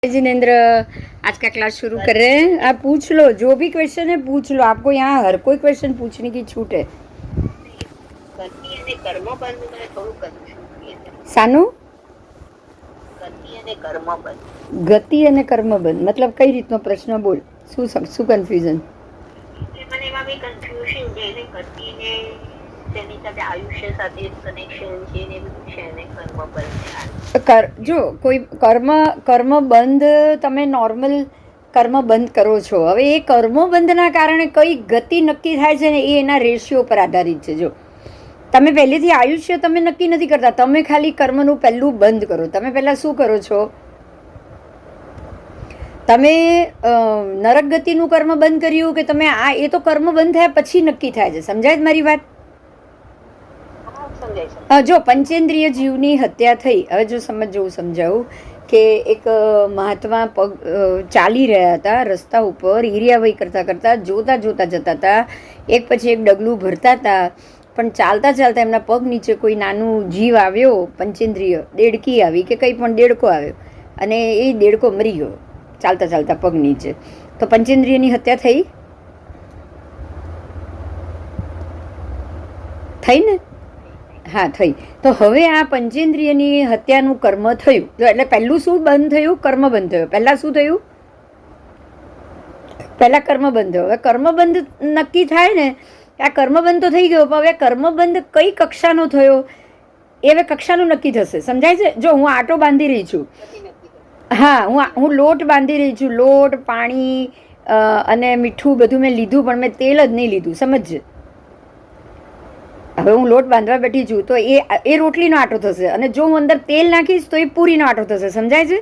जिनेन्द्र, आज का क्लास शुरू कर रहे हैं। आप पूछ लो, जो भी क्वेश्चन है पूछ लो। आपको यहाँ हर कोई क्वेश्चन पूछने की छूट है। सानू ગતિ અને કર્મબંધ મતલબ કઈ રીતનો પ્રશ્ન? બોલ, શું કન્ફ્યુઝન? મને એમાં બી કન્ફ્યુઝન છે ને, ગતિ ને તેની સાથે આયુષ્ય સાથે કનેક્શન છે ને બધું છે ને કર્મબંધ. જો કોઈ કર્મબંધ તમે નોર્મલ કર્મ બંધ કરો છો, હવે એ કર્મબંધના કારણે કઈ ગતિ નક્કી થાય છે ને એ એના રેશિયો પર આધારિત છે. જો તમે પહેલેથી આયુષ્ય તમે નક્કી નથી કરતા, તમે ખાલી કર્મનું પહેલું બંધ કરો. તમે પહેલાં શું કરો છો? તમે નરક ગતિનું કર્મ બંધ કર્યું કે તમે એ તો કર્મ બંધ થયા પછી નક્કી થાય છે. સમજાય જ મારી વાત? જો પંચેન્દ્રિય જીવની હત્યા થઈ, હવે જો હું સમજાવું કે એક મહાત્મા ચાલી રહ્યા હતા રસ્તા ઉપર, હિરિયાવઈ કરતા કરતા જોતા જતા હતા, એક પછી એક ડગલું ભરતા હતા, પણ ચાલતા ચાલતા એમના પગ નીચે કોઈ નાનું જીવ આવ્યો, પંચેન્દ્રિય દેડકી આવી કે કંઈ પણ દેડકો આવ્યો અને એ દેડકો મરી ગયો ચાલતા ચાલતા પગ નીચે. તો પંચેન્દ્રિયની હત્યા થઈ ને? હા, થઈ. તો હવે આ પંચેન્દ્રિયની હત્યાનું કર્મ થયું. જો એટલે પહેલું શું બંધ થયું? કર્મ બંધ થયો. પહેલાં શું થયું? પહેલાં કર્મ બંધ થયો. હવે કર્મબંધ નક્કી થાય ને, આ કર્મબંધ તો થઈ ગયો, પણ હવે કર્મબંધ કઈ કક્ષાનો થયો એ હવે કક્ષાનું નક્કી થશે. સમજાય છે? જો હું આટો બાંધી રહી છું, હા, હું લોટ બાંધી રહી છું, લોટ, પાણી અને મીઠું બધું મેં લીધું, પણ મેં તેલ જ નહીં લીધું. સમજજે. હવે હું લોટ બાંધવા બેઠી છું તો એ રોટલીનો આટો થશે, અને જો હું અંદર તેલ નાખીશ તો એ પૂરીનો આટો થશે. સમજાય છે?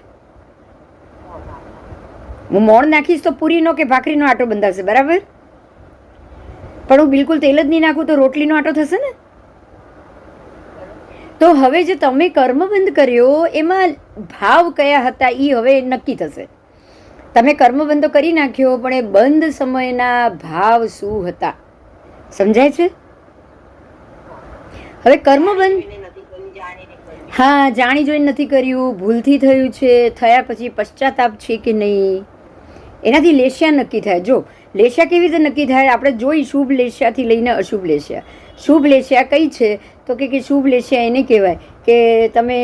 હું મોણ નાખીશ તો પૂરીનો કે ભાખરીનો આટો બંધાશે, બરાબર? પણ હું બિલકુલ તેલ જ નહીં નાખું તો રોટલીનો આટો થશે ને. તો હવે જે તમે કર્મ બંધ કર્યો એમાં ભાવ કયા હતા એ હવે નક્કી થશે. તમે કર્મબંધ તો કરી નાખ્યો, પણ એ બંધ સમયના ભાવ શું હતા? સમજાય છે? હવે કર્મબંધ, હા, જાણી જોઈને નથી કર્યું, ભૂલથી થયું છે, થયા પછી પશ્ચાતાપ છે કે નહીં, એનાથી લેશિયા નક્કી થાય. જો લેશિયા કેવી રીતે નક્કી થાય? આપણે જોઈ શુભ લેશિયાથી લઈને અશુભ લેશિયા. શુભ લેશિયા કઈ છે? તો કે શુભ લેશિયા એને કહેવાય કે તમે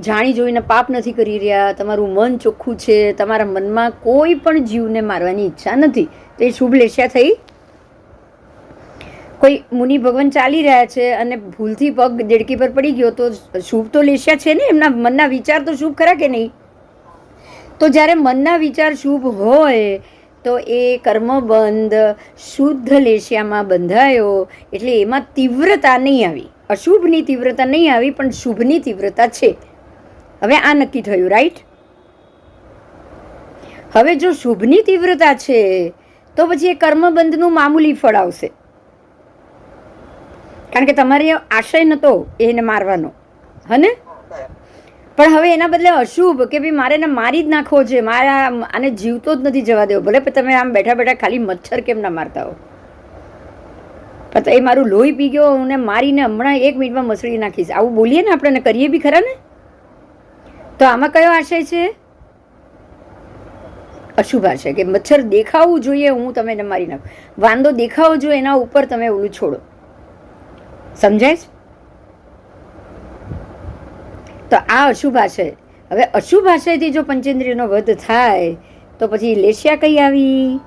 જાણી જોઈને પાપ નથી કરી રહ્યા, તમારું મન ચોખ્ખું છે, તમારા મનમાં કોઈ પણ જીવને મારવાની ઈચ્છા નથી, તો એ શુભ લેશિયા થઈ. કોઈ મુનિ ભગવાન ચાલી રહ્યા છે અને ભૂલથી પગ દેડકી પર પડી ગયો તો શુભ તો લેશિયા છે ને, એમના મનના વિચાર તો શુભ ખરા કે નહીં? તો જ્યારે મનના વિચાર શુભ હોય તો એ કર્મબંધ શુદ્ધ લેશિયામાં બંધાયો, એટલે એમાં તીવ્રતા નહીં આવી, અશુભની તીવ્રતા નહીં આવી, પણ શુભની તીવ્રતા છે. હવે આ નક્કી થયું, રાઈટ? હવે જો શુભની તીવ્રતા છે તો પછી એ કર્મબંધનું મામૂલી ફળ આવશે, કારણ કે તમારે આશય નહોતો એને મારવાનો, હને? પણ હવે એના બદલે અશુભ કે ભાઈ મારે એને મારી જ નાખવો છે, મારા આને જીવતો જ નથી જવા દેવો, ભલે તમે આમ બેઠા બેઠા ખાલી મચ્છર કેમ ના મારતા હો, પણ એ મારું લોહી પી ગયો, હું મારીને હમણાં 1 મિનિટમાં મસળી નાખીશ, આવું બોલીએ ને આપણે, કરીએ બી ખરા ને? તો આમાં કયો આશય છે? અશુભ આશય, કે મચ્છર દેખાવું જોઈએ, હું તમે એને મારી નાખું, વાંદો દેખાવો જોઈએ, એના ઉપર તમે ઓલું છોડો. સમજાય છે? તો આ અશુભ આશય. હવે અશુભ આશયથી જો પંચેન્દ્રિયનો વધ થાય તો પછી લેશિયા કઈ આવી?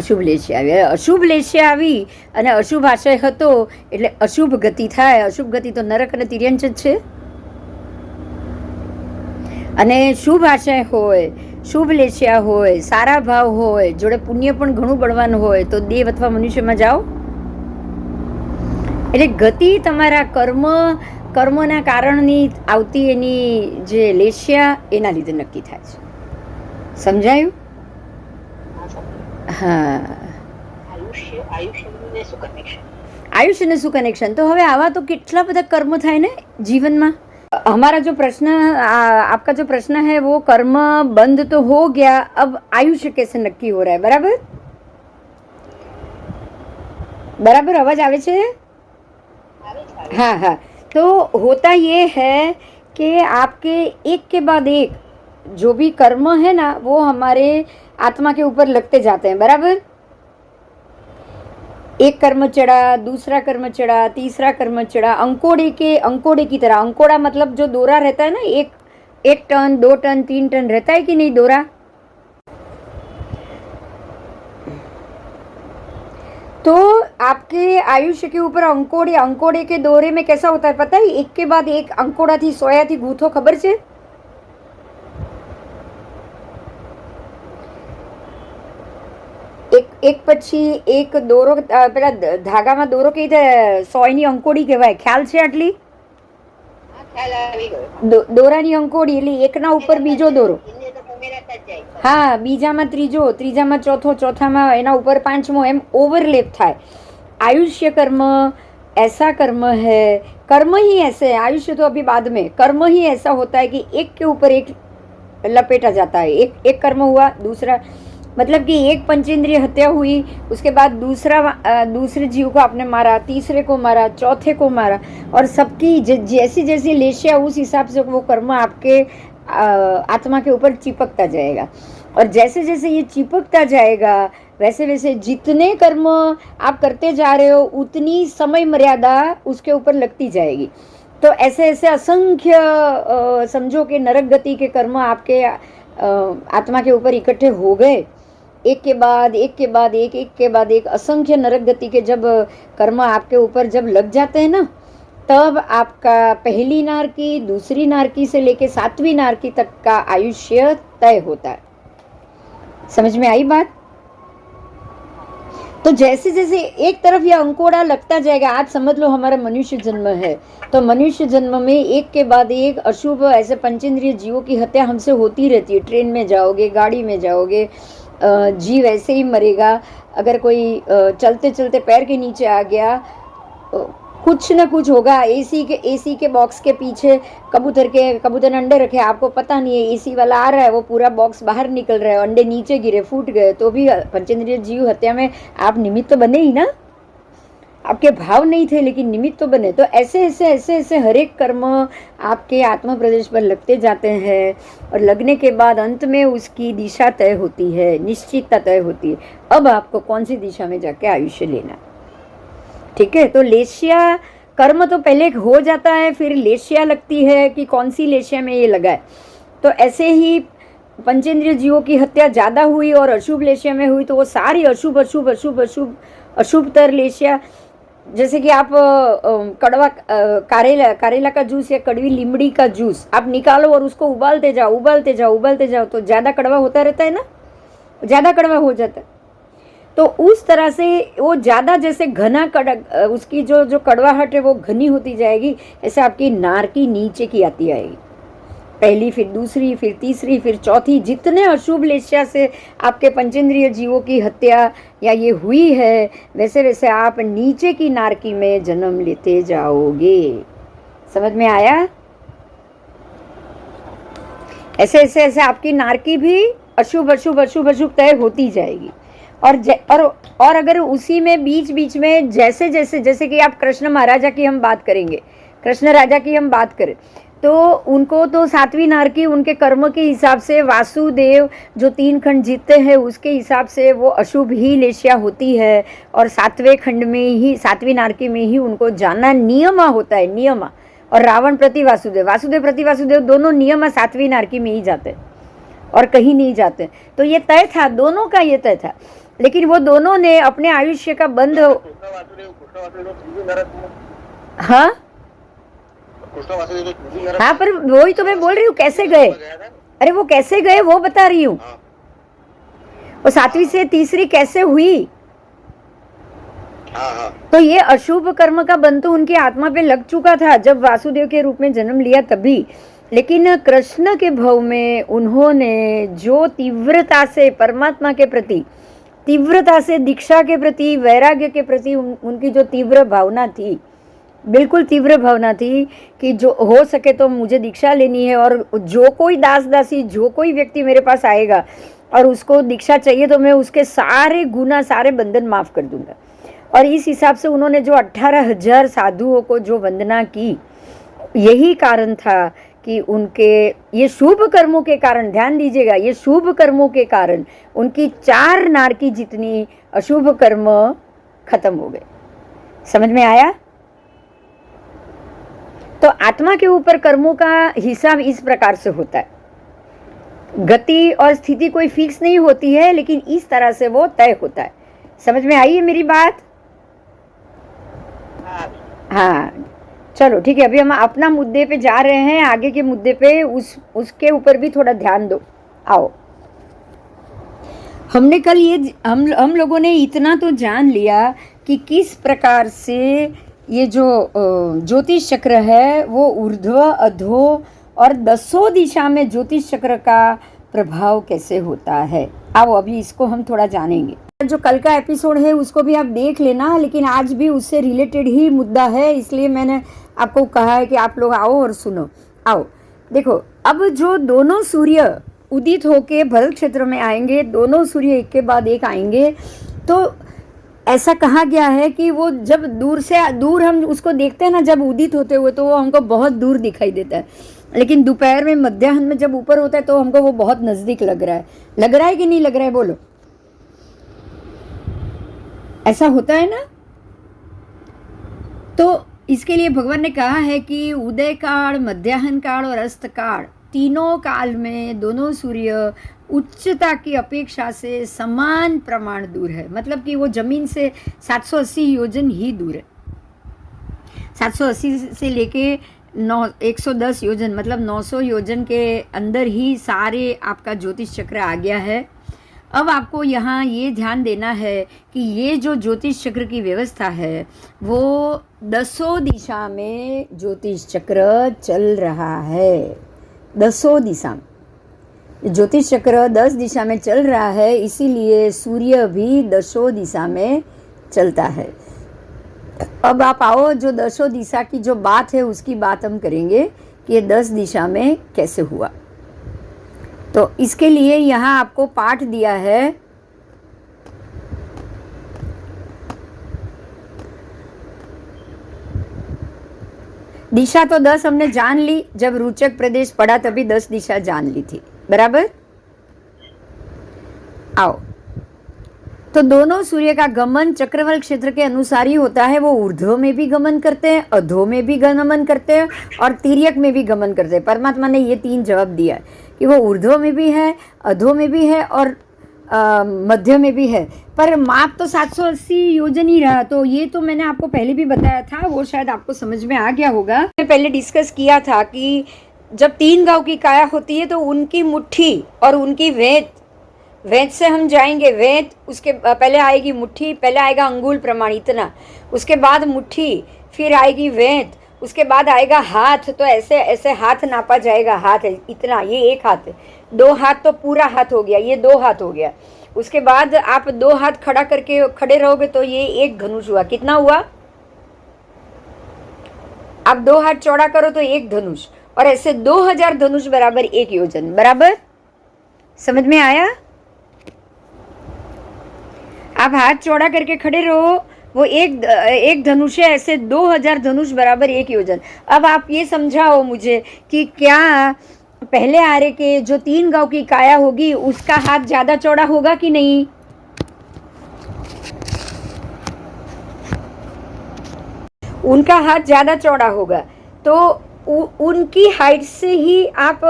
અશુભ લેશિયા આવી. અશુભ લેશિયા આવી અને અશુભ આશય હતો એટલે અશુભ ગતિ થાય. અશુભ ગતિ તો નરક અને તિર્યંચ જ છે. અને શુભ આશય હોય, શુભ લેશિયા હોય, સારા ભાવ હોય, જોડે પુણ્ય પણ ઘણું બળવાનું હોય તો દેવ અથવા મનુષ્યમાં જાઓ. એટલે ગતિ તમારા કર્મના કારણની આવતી એની જે લેશિયા એના લીધે નક્કી થાય છે. સમજાયું? હા. આયુષ્યને શું કનેક્શન? તો હવે આવા તો કેટલા બધા કર્મ થાય ને જીવનમાં. हमारा जो प्रश्न आपका जो प्रश्न है वो कर्म बंद तो हो गया, अब आयुष्य कैसे नक्की हो रहा है? बराबर बराबर आवाज आवे छे? हाँ हाँ. तो होता ये है कि आपके एक के बाद एक जो भी कर्म है ना वो हमारे आत्मा के ऊपर लगते जाते हैं, बराबर। एक कर्म चढ़ा, दूसरा कर्म चढ़ा, तीसरा कर्म चढ़ा, अंकोड़े की तरह। अंकोड़ा मतलब जो डोरा रहता है ना, एक टन, 2 टन, 3 टन रहता है कि नहीं डोरा। तो आपके आयुष्य के ऊपर अंकोड़े के दौरे में कैसा होता है पता है? एक के बाद एक अंकोड़ा थी, सोया थी, गूथो, खबर છે? એક પછી એક દોરો, પેલા ધાગામાં દોરો કઈ રીતે સોયની અંકોડી કહેવાય, ખ્યાલ છે આટલી? દોરાની અંકોડી એટલે એકના ઉપર બીજો દોરો, હા, બીજામાં ત્રીજો, ત્રીજામાં ચોથો, ચોથામાં એના ઉપર પાંચમો, એમ ઓવરલેપ થાય। आयुष्य कर्म ऐसा कर्म है, कर्म ही ऐसे है, आयुष्य तो अभी बाद में, कर्म ही ऐसा होता है कि एक के ऊपर एक लपेटा जाता है। एक कर्म हुआ, दूसरा, मतलब कि एक पंचेंद्रिय हत्या हुई, उसके बाद दूसरे जीव को आपने मारा, तीसरे को मारा, चौथे को मारा, और सबकी जैसी जैसी लेशिया उस हिसाब से वो कर्म आपके आत्मा के ऊपर चिपकता जाएगा। और जैसे जैसे ये चिपकता जाएगा वैसे वैसे जितने कर्म आप करते जा रहे हो उतनी समय मर्यादा उसके ऊपर लगती जाएगी। तो ऐसे ऐसे असंख्य समझो कि नरक गति के कर्म आपके आत्मा के ऊपर इकट्ठे हो गए, एक के बाद एक के बाद एक असंख्य नरक गति के जब कर्म आपके ऊपर जब लग जाते हैं ना, तब आपका पहली नारकी, दूसरी नारकी से लेके 7वीं नारकी तक का आयुष्य तय होता है। समझ में आई बात? तो जैसे जैसे एक तरफ यह अंकोड़ा लगता जाएगा, आज समझ लो हमारा मनुष्य जन्म है, तो मनुष्य जन्म में एक के बाद एक अशुभ ऐसे पंचेंद्रिय जीवों की हत्या हमसे होती रहती है। ट्रेन में जाओगे, गाड़ी में जाओगे, जीव ऐसे ही मरेगा। अगर कोई चलते चलते पैर के नीचे आ गया, कुछ न कुछ होगा। एसी के बॉक्स के पीछे कबूतर ने अंडे रखे, आपको पता नहीं है, एसी वाला आ रहा है, वो पूरा बॉक्स बाहर निकल रहा है, अंडे नीचे गिरे, फूट गए, तो भी पंचेंद्रिय जीव हत्या में आप निमित्त तो बने ही ना। आपके भाव नहीं थे लेकिन निमित्त तो बने। तो ऐसे हर एक कर्म आपके आत्मा प्रदेश पर लगते जाते हैं, और लगने के बाद अंत में उसकी दिशा तय होती है, निश्चितता तय होती है। अब आपको कौन सी दिशा में जाके आयुष्य लेना, ठीक है। तो लेशिया कर्म तो पहले हो जाता है, फिर लेशिया लगती है कि कौन सी लेशिया में ये लगा है। तो ऐसे ही पंचेंद्रिय जीवों की हत्या ज़्यादा हुई और अशुभ लेशिया में हुई, तो वो सारी अशुभतर लेशिया, जैसे कि आप कड़वा कारेला का जूस या कड़वी लीमड़ी का जूस आप निकालो और उसको उबालते जाओ तो ज़्यादा कड़वा होता रहता है ना, ज़्यादा कड़वा हो जाता है। तो उस तरह से वो ज़्यादा जैसे घना उसकी जो कड़वाहट है वो घनी होती जाएगी, ऐसे आपकी नारकी नीचे की आती आएगी। पहली, फिर दूसरी, फिर तीसरी, फिर चौथी, जितने अशुभ लेशिया से आपके पंचेंद्रिय जीवों की हत्या या ये हुई है, वैसे वैसे आप नीचे की नारकी में जन्म लेते जाओगे। समझ में आया? ऐसे ऐसे ऐसे आपकी नारकी भी अशुभ तय होती जाएगी। और अगर उसी में बीच में जैसे कि आप कृष्ण महाराजा की हम बात करेंगे, कृष्ण राजा की हम बात करें, तो उनको तो 7वीं नारकी उनके कर्म के हिसाब से वासुदेव जो 3 खंड जीतते हैं उसके हिसाब से वो अशुभ ही लेशिया होती है, और 7वें खंड में ही 7वीं नारकी में ही उनको जाना नियमा होता है, नियमा। और रावण प्रति वासुदेव दोनों नियमा 7वीं नारकी में ही जाते हैं और कहीं नहीं जाते। तो ये तय था, दोनों का ये तय था, लेकिन वो दोनों ने अपने आयुष्य का बंध, हाँ हाँ, पर वही तो मैं बोल रही हूँ, कैसे गए, अरे वो कैसे गए वो बता रही हूँ। वो 7वीं से तीसरी कैसे हुई, तो ये अशुभ कर्म का बंध तो उनकी आत्मा पे लग चुका था जब वासुदेव के रूप में जन्म लिया तभी। लेकिन कृष्ण के भव में उन्होंने जो तीव्रता से परमात्मा के प्रति, तीव्रता से दीक्षा के प्रति, वैराग्य के प्रति उनकी जो तीव्र भावना थी, बिल्कुल तीव्र भावना थी कि जो हो सके तो मुझे दीक्षा लेनी है, और जो कोई दास दासी, जो कोई व्यक्ति मेरे पास आएगा और उसको दीक्षा चाहिए तो मैं उसके सारे गुनाह, सारे बंधन माफ़ कर दूंगा। और इस हिसाब से उन्होंने जो 18,000 साधुओं को जो वंदना की, यही कारण था कि उनके ये शुभ कर्मों के कारण, ध्यान दीजिएगा, ये शुभ कर्मों के कारण उनकी 4 नारकी जितनी अशुभ कर्म खत्म हो गए। समझ में आया? तो आत्मा के ऊपर कर्मों का हिसाब इस प्रकार से होता है। गति और स्थिति कोई फिक्स नहीं होती है, लेकिन इस तरह से वो तय होता है। समझ में आई है मेरी बात? हाँ, चलो ठीक है। अभी हम अपना मुद्दे पे जा रहे हैं, आगे के मुद्दे पे उसके ऊपर भी थोड़ा ध्यान दो। आओ, हमने कल ये हम लोगों ने इतना तो जान लिया कि किस प्रकार से ये जो ज्योतिष चक्र है वो ऊर्ध्व, अधो और 10 दिशा में ज्योतिष चक्र का प्रभाव कैसे होता है। आओ अभी इसको हम थोड़ा जानेंगे। जो कल का एपिसोड है उसको भी आप देख लेना, लेकिन आज भी उससे रिलेटेड ही मुद्दा है, इसलिए मैंने आपको कहा है कि आप लोग आओ और सुनो। आओ देखो, अब जो दोनों सूर्य उदित होके भरत क्षेत्र में आएंगे, दोनों सूर्य एक के बाद एक आएंगे, तो ऐसा कहा गया है कि वो जब दूर से दूर हम उसको देखते हैं ना, जब उदित होते हुए, तो वो हमको बहुत दूर दिखाई देता है, लेकिन दोपहर में, मध्याह्न में जब ऊपर होता है तो हमको वो बहुत नजदीक लग रहा है। लग रहा है कि नहीं लग रहा है? बोलो, ऐसा होता है ना? तो इसके लिए भगवान ने कहा है कि उदय काल, मध्याह्न काल और अस्त काल, तीनों काल में दोनों सूर्य उच्चता की अपेक्षा से समान प्रमाण दूर है। मतलब कि वो जमीन से 780 योजन ही दूर है। 780 से लेके 110 योजन, मतलब 900 योजन के अंदर ही सारे आपका ज्योतिष चक्र आ गया है। अब आपको यहाँ ये ध्यान देना है कि ये जो ज्योतिष चक्र की व्यवस्था है वो 10 दिशा में ज्योतिष चक्र चल रहा है। 10 दिशा में ज्योतिष चक्र 10 दिशा में चल रहा है, इसीलिए सूर्य भी 10 दिशा में चलता है। अब आप आओ, जो 10 दिशा की जो बात है उसकी बात हम करेंगे कि ये 10 दिशा में कैसे हुआ। तो इसके लिए यहाँ आपको पाठ दिया है, दिशा तो 10 हमने जान ली, जब रुचक प्रदेश पढ़ा तभी 10 दिशा जान ली थी, बराबर? आओ, तो दोनों सूर्य का गमन चक्रवाल क्षेत्र के अनुसार ही होता है। वो ऊर्ध्व में भी गमन करते हैं, अधो में भी गमन करते हैं और तिर्यक में भी गमन करते हैं। परमात्मा ने ये 3 जवाब दिया है कि वो ऊर्ध्व में भी है, अधो में भी है और मध्य में भी है। पर माप तो 780 योजन ही रहा। तो ये तो मैंने आपको पहले भी बताया था, वो शायद आपको समझ में आ गया होगा। मैंने पहले डिस्कस किया था कि जब 3 गांव की काया होती है तो उनकी मुट्ठी और उनकी वेद, वेद से हम जाएंगे, वेद उसके पहले आएगी मुट्ठी, पहले आएगा अंगुल प्रमाण इतना, उसके बाद मुट्ठी, फिर आएगी वेद, उसके बाद आएगा हाथ। तो ऐसे ऐसे हाथ नापा जाएगा, हाथ है इतना, ये 1 हाथ है, 2 हाथ तो पूरा हाथ हो गया, ये 2 हाथ हो गया। उसके बाद आप 2 हाथ खड़ा करके खड़े रहोगे तो ये 1 धनुष हुआ। कितना हुआ? आप 2 हाथ चौड़ा करो तो 1 धनुष, और ऐसे 2000 धनुष बराबर 1 योजन, बराबर? समझ में आया? आप हाथ चौड़ा करके खड़े रहो, वो एक धनुष है, ऐसे 2000 धनुष बराबर 1 योजन। अब आप ये समझाओ मुझे कि क्या पहले आरे के जो 3 गांव की काया होगी उसका हाथ ज्यादा चौड़ा होगा कि नहीं? उनका हाथ ज्यादा चौड़ा होगा, तो उनकी हाइट से ही आप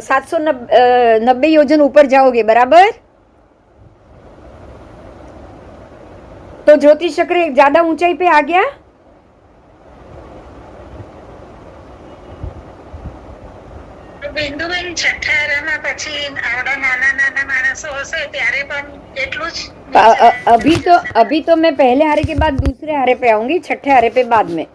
790 योजन ऊपर जाओगे, बराबर? तो ज्योतिष चक्र ज्यादा ऊंचाई पे आ गया। બિંદુબેન છઠ્ઠા આરામાં પછી આવડા નાના નાના માણસો હશે ત્યારે પણ એટલું જ। अभी तो मैं पहले हारे के बाद दूसरे हारे पे आऊंगी, छठे हारे पे बाद में।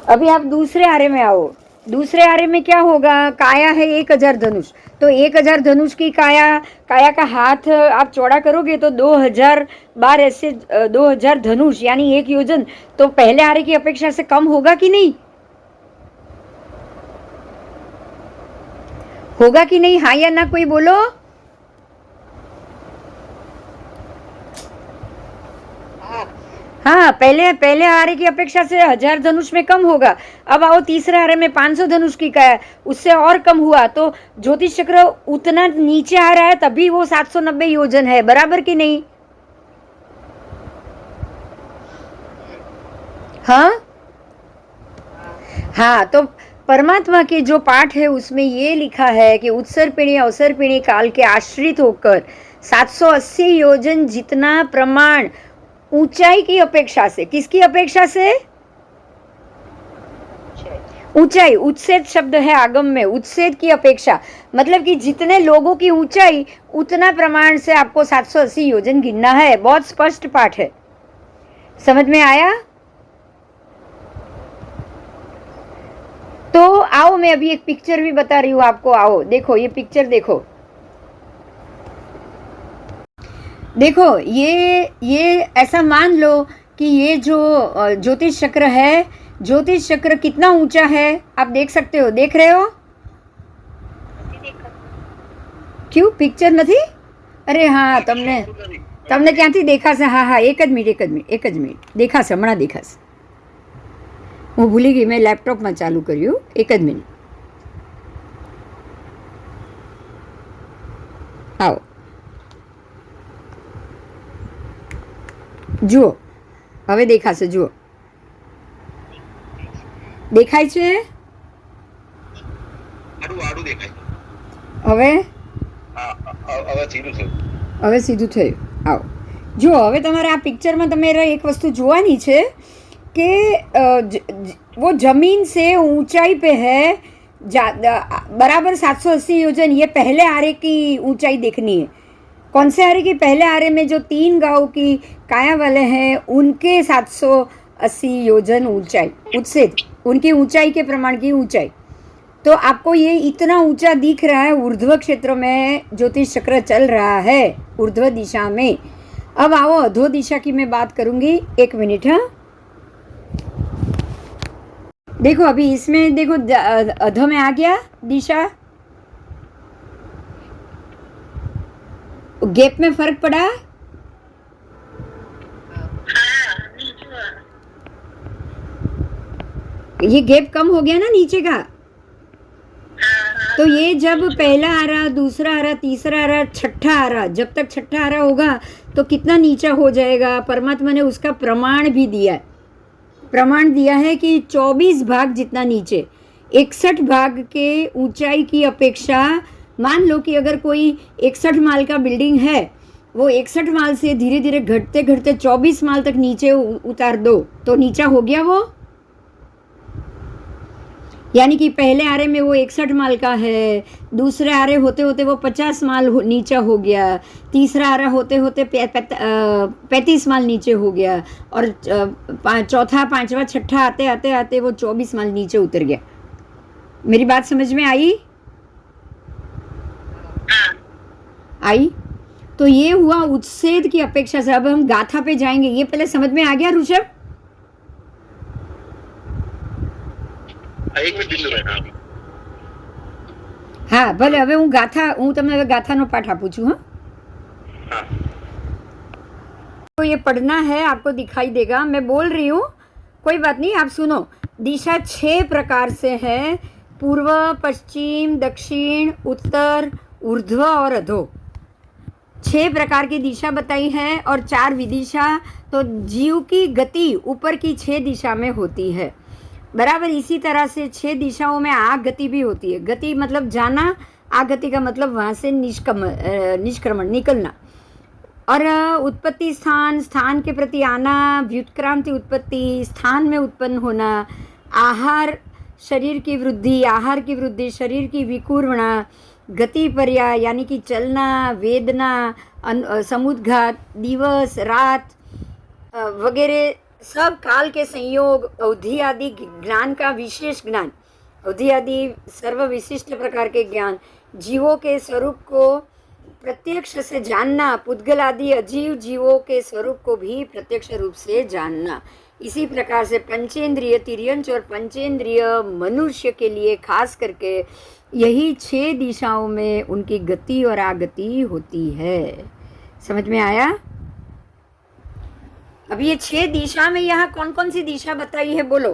अभी आप दूसरे हारे में आओ। दूसरे हारे में क्या होगा? काया है 1000 धनुष, तो 1000 धनुष की काया का हाथ आप चौड़ा करोगे तो 2000 बार ऐसे 2000 धनुष यानी 1 योजन, तो पहले हारे की अपेक्षा से कम होगा कि नहीं? होगा कि नहीं? हाँ या ना कोई बोलो। हाँ, हाँ, पहले पहले आरे की अपेक्षा से 1000 धनुष में कम होगा। अब आओ तीसरे आरे में 500 धनुष की का है, उससे और कम हुआ तो ज्योतिष चक्र उतना नीचे आ रहा है, तभी वो 790 योजन है, बराबर कि नहीं? हाँ हाँ, तो परमात्मा के जो पाठ है उसमें ये लिखा है कि उत्सर्पिणी अवसर्पिणी काल के आश्रित होकर 780 योजन जितना प्रमाण ऊंचाई की अपेक्षा से, किसकी अपेक्षा से? ऊंचाई, उच्छेद शब्द है आगम में, उच्छेद की अपेक्षा, मतलब कि जितने लोगों की ऊंचाई उतना प्रमाण से आपको 780 योजन गिनना है। बहुत स्पष्ट पाठ है, समझ में आया? तो आओ मैं अभी एक पिक्चर भी बता रही हूँ आपको। आओ देखो, ये पिक्चर देखो, देखो ये ऐसा मान लो कि ये जो ज्योतिष चक्र है, ज्योतिष चक्र कितना ऊंचा है आप देख सकते हो, देख रहे हो? क्यों पिक्चर नहीं? अरे हाँ, તમને ક્યાંથી દેખાશે? હા હા, એક જ મિનિટ દેખાશે, હમણાં દેખાશે. હું ભૂલી ગઈ, મેં લેપટોપમાં ચાલુ કર્યું. એક જ મિનિટ. આવો જુઓ, હવે દેખાશે, જુઓ, દેખાય છે? હવે હવે સીધું થયું. આવો જુઓ, હવે તમારે આ પિક્ચરમાં તમારે એક વસ્તુ જોવાની છે कि वो जमीन से ऊंचाई पे है बराबर 780 योजन. ये पहले आरे की ऊंचाई देखनी है. कौन से आरे की? पहले आरे में जो 3 गांव की काया वाले हैं उनके 780 योजन ऊंचाई, उत्सेद, उनकी ऊंचाई के प्रमाण की ऊंचाई. तो आपको ये इतना ऊंचा दिख रहा है, ऊर्ध्व क्षेत्र में ज्योतिष चक्र चल रहा है, ऊर्ध्व दिशा में. अब आओ अधो दिशा की मैं बात करूंगी. एक मिनट. हाँ देखो, अभी इसमें देखो अधो में आ गया दिशा, गैप में फर्क पड़ा. ये गैप कम हो गया ना नीचे का. तो ये जब पहला आ रहा, दूसरा आ रहा, तीसरा आ रहा, छठा आ रहा, जब तक छठा आ रहा होगा तो कितना नीचा हो जाएगा? परमात्मा ने उसका प्रमाण भी दिया है. प्रमाण दिया है कि 24 भाग जितना नीचे, 61 भाग के ऊंचाई की अपेक्षा. मान लो कि अगर कोई 61 माल का बिल्डिंग है, वो 61 माल से धीरे धीरे घटते घटते 24 माल तक नीचे उतार दो तो नीचा हो गया वो. यानी कि पहले आरे में वो 61 माल का है, दूसरे आरे होते होते वो 50 माल नीचा हो गया, तीसरा आरा होते होते 35 माल नीचे हो गया, और चौथा, पांचवा, छठा आते आते आते वो 24 माल नीचे उतर गया. मेरी बात समझ में आई? आई? तो ये हुआ उत्सेद की अपेक्षा से. अब हम गाथा पे जाएंगे. ये पहले समझ में आ गया ऋषभ? हाँ भले. હવે હું તમને હવે ગાથાનો પાઠ આપું છું. हाँ, तो ये पढ़ना है, आपको दिखाई देगा. मैं बोल रही हूँ, कोई बात नहीं, आप सुनो. दिशा 6 प्रकार से है: पूर्व, पश्चिम, दक्षिण, उत्तर, ऊर्ध्व और अधो. 6 प्रकार की दिशा बताई है और 4 विदिशा. तो जीव की गति ऊपर की 6 दिशा में होती है, बराबर. इसी तरह से 6 दिशाओं में आ गति भी होती है. गति मतलब जाना, आ गति का मतलब वहाँ से निष्क्रमण, निकलना. और उत्पत्ति स्थान, स्थान के प्रति आना, व्युत्क्रांति उत्पत्ति, स्थान में उत्पन्न होना, आहार, शरीर की वृद्धि, आहार की वृद्धि, शरीर की विकूर्णा, गति पर्याय यानी कि चलना, वेदना, समुद्घात, दिवस, रात वगैरह सब, काल के संयोग, अवधि आदि ज्ञान का विशेष ज्ञान, अवधि आदि सर्व विशिष्ट प्रकार के ज्ञान, जीवों के स्वरूप को प्रत्यक्ष से जानना, पुद्गल आदि अजीव जीवों के स्वरूप को भी प्रत्यक्ष रूप से जानना. इसी प्रकार से पंचेंद्रिय तिर्यंच और पंचेंद्रिय मनुष्य के लिए खास करके यही 6 दिशाओं में उनकी गति और आगति होती है. समझ में आया? अब ये 6 दिशा में यहाँ कौन कौन सी दिशा बताई है बोलो?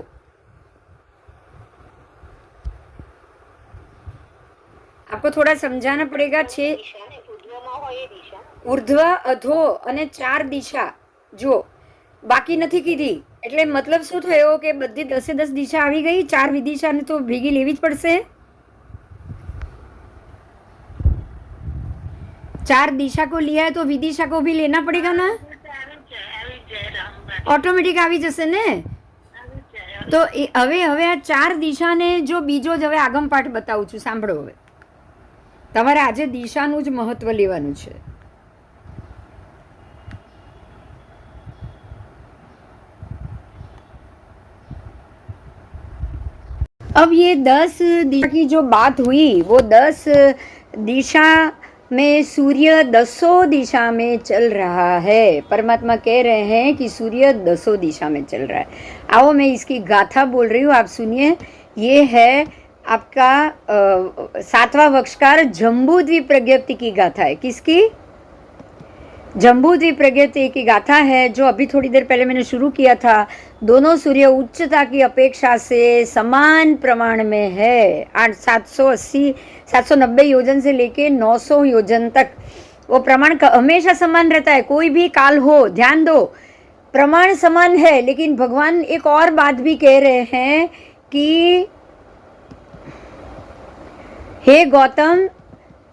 आपको थोड़ा समझाना पड़ेगा. 6 ઉર્ધ્વ, અધો અને 4 દિશા જો બાકી નથી કીધી. એટલે મતલબ શું થયો કે બધી 10 દિશા આવી ગઈ. 4 વિદિશાને તો ભેગી લેવી જ પડશે. 4 दिशा को लिया है तो विदिशा को भी लेना पड़ेगा ना. ऑटोमेटिक આવી જશે ને. તો હવે આ 4 દિશાને જો બીજો જ હવે આગમ પાઠ બતાવું છું, સાંભળો. હવે તમારે આજે દિશાનું જ મહત્વ લેવાનું છે. अब ये 10 दिशा की जो बात हुई वो 10 दिशा में सूर्य 10 दिशा में चल रहा है. परमात्मा कह रहे हैं कि सूर्य 10 दिशा में चल रहा है. आओ मैं इसकी गाथा बोल रही हूँ, आप सुनिए. ये है आपका 7वां वक्षकार जम्बूद्वीप प्रज्ञप्ति की गाथा है. किसकी? जम्बूद्वीप प्रज्ञप्ति की गाथा है, जो अभी थोड़ी देर पहले मैंने शुरू किया था. दोनों सूर्य उच्चता की अपेक्षा से समान प्रमाण में है. 790 योजन से लेके 900 योजन तक वो प्रमाण हमेशा समान रहता है. कोई भी काल हो, ध्यान दो, प्रमाण समान है. लेकिन भगवान एक और बात भी कह रहे हैं कि हे गौतम,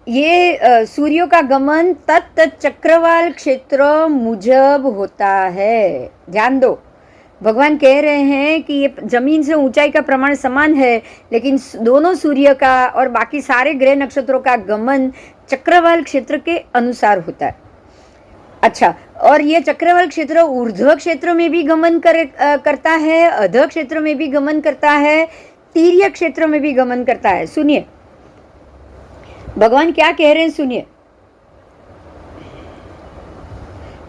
ये सूर्यों का गमन तत् चक्रवाल क्षेत्र मुजब होता है. ध्यान दो, भगवान कह रहे हैं कि ये जमीन से ऊंचाई का प्रमाण समान है, लेकिन दोनों सूर्य का और बाकी सारे ग्रह नक्षत्रों का गमन चक्रवाल क्षेत्र के अनुसार होता है. अच्छा, और ये चक्रवाल क्षेत्र ऊर्ध्व क्षेत्र में भी गमन करता है, अधः क्षेत्र में भी गमन करता है, तिर्यक क्षेत्र में भी गमन करता है. सुनिए भगवान क्या कह रहे हैं, सुनिए.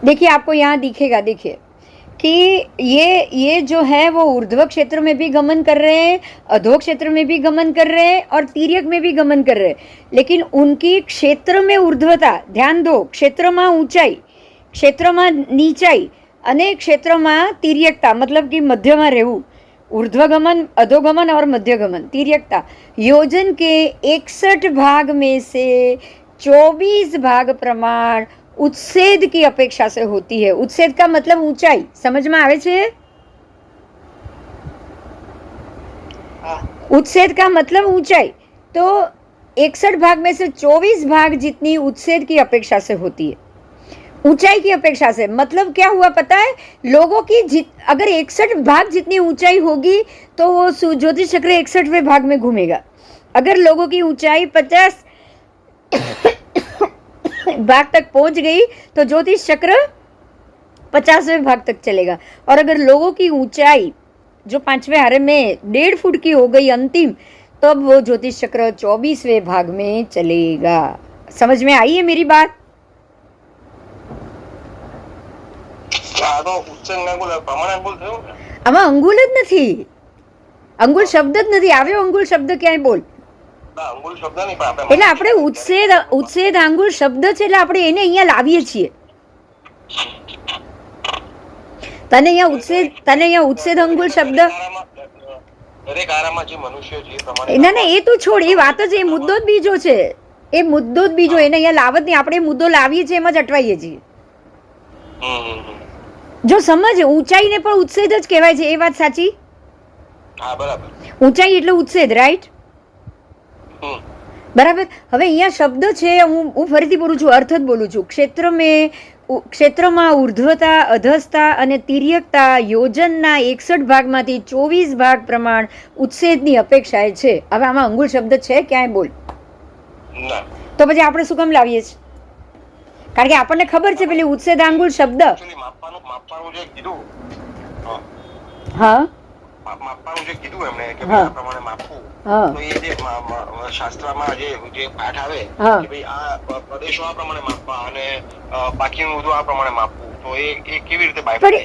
देखिए आपको यहाँ दिखेगा, देखिए कि ये जो है वो ऊर्ध्व क्षेत्र में भी गमन कर रहे हैं, अधो क्षेत्र में भी गमन कर रहे हैं और तिर्यक में भी गमन कर रहे हैं. लेकिन उनकी क्षेत्र में ऊर्ध्वता, ध्यान दो, क्षेत्र में ऊंचाई, क्षेत्र में नीचाई અને ક્ષેત્રમાં તિર્યકતા, मतलब कि मध्य में રહેવું. ऊर्ध्वगमन, अधोगमन और मध्यगमन, तिर्यकता. योजन के 61 भाग में से 24 भाग प्रमाण उच्छेद की अपेक्षा से होती है. उच्छेद का मतलब ऊंचाई. समझ में आवे छे? उच्छेद का मतलब ऊंचाई. तो 61 भाग में से 24 भाग जितनी उच्छेद की अपेक्षा से होती है, ऊंचाई की अपेक्षा से. मतलब क्या हुआ पता है? लोगों की अगर 61 भाग जितनी ऊंचाई होगी तो वो ज्योतिष चक्र 61वें भाग में घूमेगा. अगर लोगों की ऊंचाई 50 भाग तक पहुंच गई तो ज्योतिष चक्र 50वें भाग तक चलेगा. और अगर लोगों की ऊंचाई जो 5वें हारे में 1.5 फुट की हो गई अंतिम, तब वो ज्योतिष चक्र 24वें भाग में चलेगा. समझ में आई है मेरी बात? આમાં અંગુલ જ નથી, અંગુલ શબ્દ જ નથી આવ્યો. અંગુલ શબ્દ ક્યાંય બોલ. એટલે આપણે ઉચ્છેદ અંગુલ શબ્દ છે, એટલે આપણે એને અહીંયા લાવીએ છીએ. તને અહીંયા ઉચ્છેદ અંગુલ શબ્દ ના ના, એ તું છોડ, એ વાત જ, એ મુદ્દો જ બીજો છે. એ મુદ્દો જ બીજો, એને અહીંયા લાવત નહીં. આપણે મુદ્દો લાવીએ છીએ, એમાં જ અટવાઈએ છીએ. જો સમજ, ઊંચાઈને પણ ઉચ્છેદ જ કહેવાય છે. એ વાત સાચી? હા, બરાબર. ઊંચાઈ એટલે ઉચ્છેદ, રાઈટ? બરાબર. હવે અહીંયા શબ્દ છે, હું ફરીથી બોલું છું, અર્થ જ બોલું છું. ક્ષેત્રમાં ઉર્ધ્વતા, અધસ્તા અને તિર્યકતા યોજનના 61 ભાગમાંથી 24 ભાગ પ્રમાણ ઉચ્છેદની અપેક્ષાએ છે. હવે આમાં અંગુલ શબ્દ છે ક્યાંય? બોલ. તો પછી આપણે શું કામ લાવીએ છીએ? કારણ કે આપણને ખબર છે પેલી ઉચ્છેદાંગુલ શબ્દ. હા, માપવાનું જે કીધું એમણે કે આ પ્રમાણે માપવું, તો એ જે શાસ્ત્રમાં જે પાઠ આવે કે ભાઈ આ પ્રદેશો આ પ્રમાણે માપવા અને બાકીનું બધું આ પ્રમાણે માપવું, તો એ કેવી રીતે બાય? પણ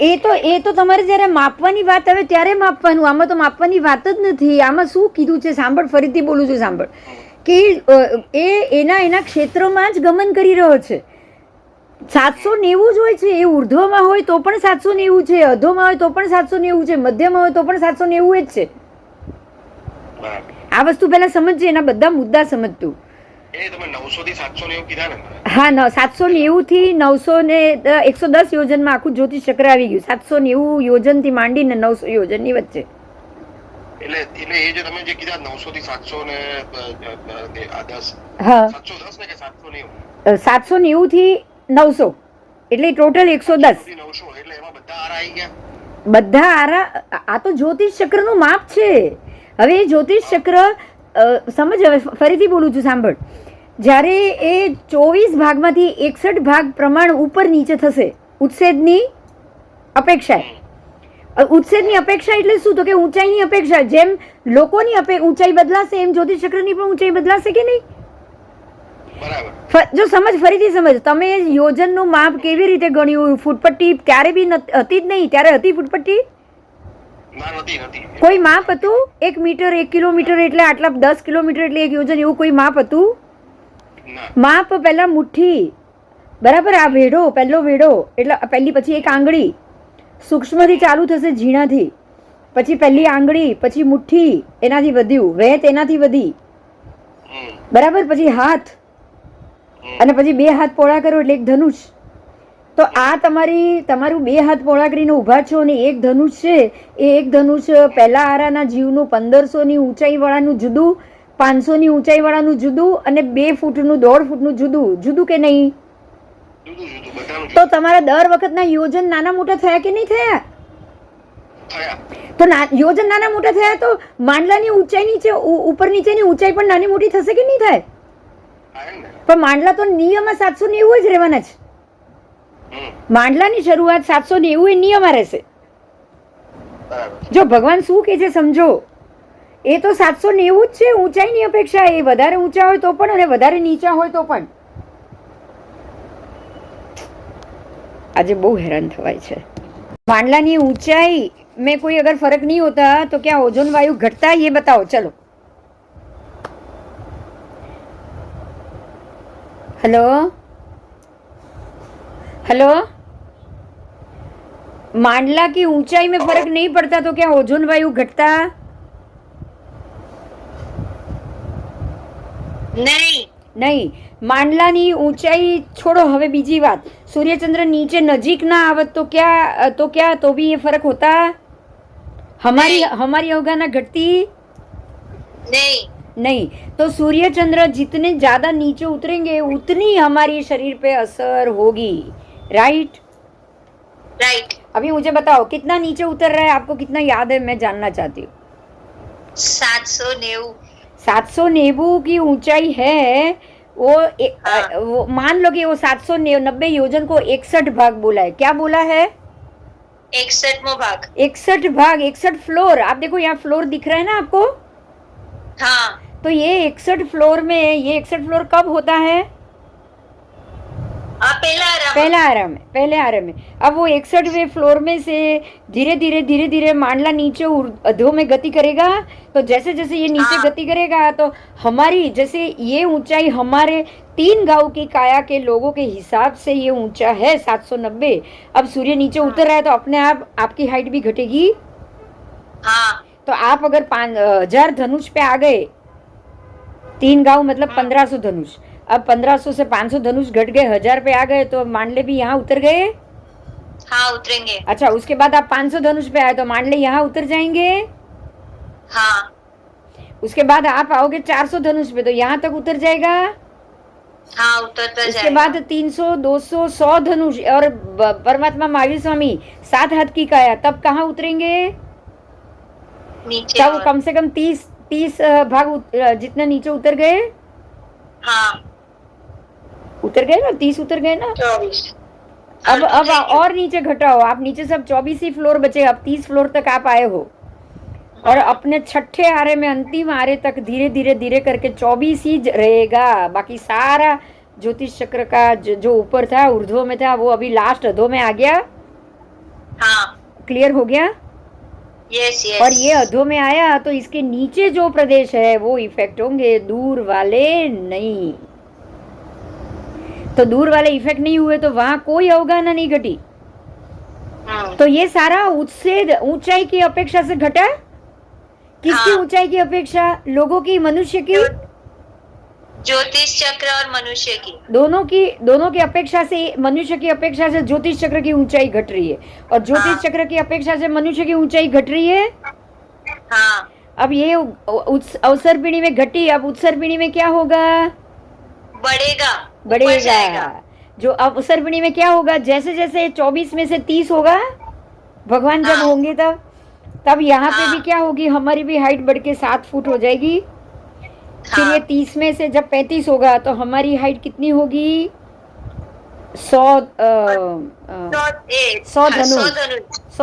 એ તો તમારે જ્યારે માપવાની વાત આવે ત્યારે માપવાનું. આમાં તો માપવાની વાત જ નથી. આમાં શું કીધું છે સાંભળ, ફરીથી બોલું છું, સાંભળ. કે એ એના ક્ષેત્રમાં જ ગમન કરી રહ્યો છે. 790 જ હોય છે. એ ઉર્ધ્વમાં હોય તો પણ 790 છે, અધોમાં હોય તો પણ 790 છે, મધ્યમાં હોય તો પણ 790 જ છે. બરાબર. આ વસ્તુ પહેલા સમજજે, એના બધા મુદ્દા સમજતું. એ તમે 900 થી 790 કીધા ને? હા, 790 થી 110 યોજનમાં આખું જ્યોતિષ ચક્ર આવી ગયું. 790 યોજન થી માંડીને 900 યોજન ની વચ્ચે. એટલે એ જે તમે જે કીધા 900 થી 700 ને 10, હા, 710 ને કે 790? 790 થી 900 એટલે ટોટલ 110. 900 એટલે એમાં બધા આરા આવી ગયા. બધા આરા. આ તો જ્યોતિષ ચક્રનું માપ છે. હવે એ જ્યોતિષ ચક્ર સમજ. હવે ફરીથી બોલું છું, સાંભળ. જ્યારે એ 24 ભાગમાંથી 61 ભાગ પ્રમાણ ઉપર નીચે થશે ઉચ્છેદની અપેક્ષા. ઉચ્છેદની અપેક્ષા એટલે શું? તો કે ઊંચાઈની અપેક્ષા. જેમ લોકોની ઊંચાઈ બદલાશે એમ જ્યોતિષ ચક્રની પણ ઊંચાઈ બદલાશે કે નહીં? બરાબર. જો સમજ, ફરીથી સમજ. તમે યોજનનું માપ કેવી રીતે ગણ્યું? ફૂટપટ્ટી ક્યારે બી હતી જ નહીં. ત્યારે હતી ફૂટપટ્ટી? કોઈ માપ હતું? 1 મીટર, 1 કિલોમીટર એટલે આટલા, 10 કિલોમીટર એટલે 1 યોજન, એવું કોઈ માપ હતું? માપ પહેલા મુઠ્ઠી, બરાબર. આ વેઢો, પહેલો વેઢો એટલે પહેલી, પછી એક આંગળી, સૂક્ષ્મથી ચાલુ થશે, ઝીણાથી, પછી પહેલી આંગળી, પછી મુઠ્ઠી, એનાથી વધ્યું, વેત એનાથી વધી, બરાબર. પછી હાથ, અને પછી 2 હાથ પોળા કરો એટલે એક ધનુષ. તો આ તમારું 2 હાથ પોળા કરીને ઊભા છો અને એક ધનુષ છે. એ એક ધનુષ પહેલા આરાના જીવનું 1500ની ઊંચાઈ વાળાનું જુદું, 500ની ઊંચાઈ વાળાનું જુદું, અને 2 ફૂટનું, 1.5 ફૂટનું જુદું જુદું કે નહીં? તો તમારા દર વખતના યોજન નાના મોટા થયા કે નહીં થયા? તો યોજન નાના મોટા થયા તો માંડલાની ઊંચાઈ નીચે, ઉપર નીચેની ઊંચાઈ પણ નાની મોટી થશે કે નહીં થાય? પણ માંડલા તો નિયમમાં 790 જ રહેવાના છે. માંડલાની શરૂઆત 790 એ નિયમમાં રહેશે. જો ભગવાન શું કે છે સમજો. એ તો 790 જ છે ઊંચાઈની અપેક્ષા. એ વધારે ઊંચા હોય તો પણ, અને વધારે નીચા હોય તો પણ. આજે બહુ હેરાન થવાય છે. માંડલાની ऊंचाई में कोई अगर फर्क नहीं होता तो क्या ओजोन वायु घटता है? ये बताओ. चलो. Hello hello. मांडला की ऊंचाई में फर्क नहीं पड़ता तो क्या ओजोन वायु घटता? नहीं. नहीं. માંડલાની ઊંચાઈ છોડો. હવે બીજી વાત. સૂર્યચંદ્ર નીચે નજીક ના આવત तो क्या तो भी ये फर्क होता? हमारी अवगाहना घटती नहीं. नहीं. तो सूर्य चंद्र जितने ज्यादा नीचे उतरेंगे उतनी हमारी शरीर पे असर होगी. राइट? राइट. अभी मुझे बताओ कितना नीचे उतर रहा है, आपको कितना याद है? मैं जानना चाहती हूँ. 790. 790 की ऊंचाई है. वो मान लो कि वो 790 योजन को 61 भाग बोला है. क्या बोला है? 61वां भाग. 61 भाग, 61 फ्लोर. आप देखो यहाँ फ्लोर दिख रहा है ना आपको? हाँ. तो ये 61 फ्लोर में, ये 61 फ्लोर कब होता है? पहला आराम में. अब वो 61वें फ्लोर में से धीरे धीरे मांडला नीचे अधो में गति करेगा. तो जैसे जैसे ये नीचे गति करेगा तो हमारी, जैसे ये ऊंचाई हमारे 3 गांव की काया के लोगों के हिसाब से ये ऊंचा है 790. अब सूर्य नीचे उतर रहा है तो अपने आप आपकी हाइट भी घटेगी. हाँ. तो आप अगर 5000 धनुष पे आ गए, 3 गांव मतलब 1500 धनुष. अब 1500 से 500 धनुष घट गए, 1000 पे आ गए, तो मांडले भी यहाँ उतर गए. हाँ, उतरेंगे. अच्छा, उसके बाद आप 500 धनुष पे आए तो मांडले यहाँ उतर जाएंगे. हाँ. उसके बाद आप आओगे 400 धनुष पे तो यहाँ तक उतर जाएगा. हाँ, उतरता जाएगा. उसके बाद 300, 200, 100 धनुष और परमात्मा महावीर स्वामी 7 हाथ की काया, तब कहाँ उतरेंगे? नीचे. तब कम से कम 30 भाग जितने नीचे उतर गए. हाँ. उतर गए ना, 30 उतर गए ना. 24. अब और नीचे घटाओ. आप नीचे सब 24 ही फ्लोर बचे. अब 30 फ्लोर तक आप आए हो और अपने 6ठे आरे में अंतिम आरे तक धीरे धीरे करके 24 ही रहेगा. बाकी सारा ज्योतिष चक्र का जो ऊपर था, ऊर्ध्व में था, वो अभी लास्ट अधो में आ गया. हाँ. क्लियर हो गया? यस. और ये अधो में आया तो इसके नीचे जो प्रदेश है वो इफेक्ट होंगे, दूर वाले नहीं. तो दूर वाले इफेक्ट नहीं हुए तो वहां कोई अवगाहना नहीं घटी। तो ये सारा उच्छेद ऊंचाई की अपेक्षा से घटा। किसकी ऊंचाई की अपेक्षा? लोगों की, मनुष्य की? ज्योतिष चक्र और मनुष्य की, दोनों की अपेक्षा से, मनुष्य की अपेक्षा से ज्योतिष चक्र की ऊंचाई घट रही है और ज्योतिष चक्र की अपेक्षा से मनुष्य की ऊंचाई घट रही है। हाँ। अब ये अवसर पीढ़ी में घटी, अब उत्सर पीढ़ी में क्या होगा? बढ़ेगा। जो अब अवसर पीढ़ी में क्या होगा? जैसे जैसे 24 में से 30 होगा, भगवान जब होंगे तब यहाँ पे भी क्या होगी? हमारी भी हाइट बढ़ के 7 फुट हो जाएगी। फिर ये 30 में से जब 35 होगा तो हमारी हाइट कितनी होगी? 100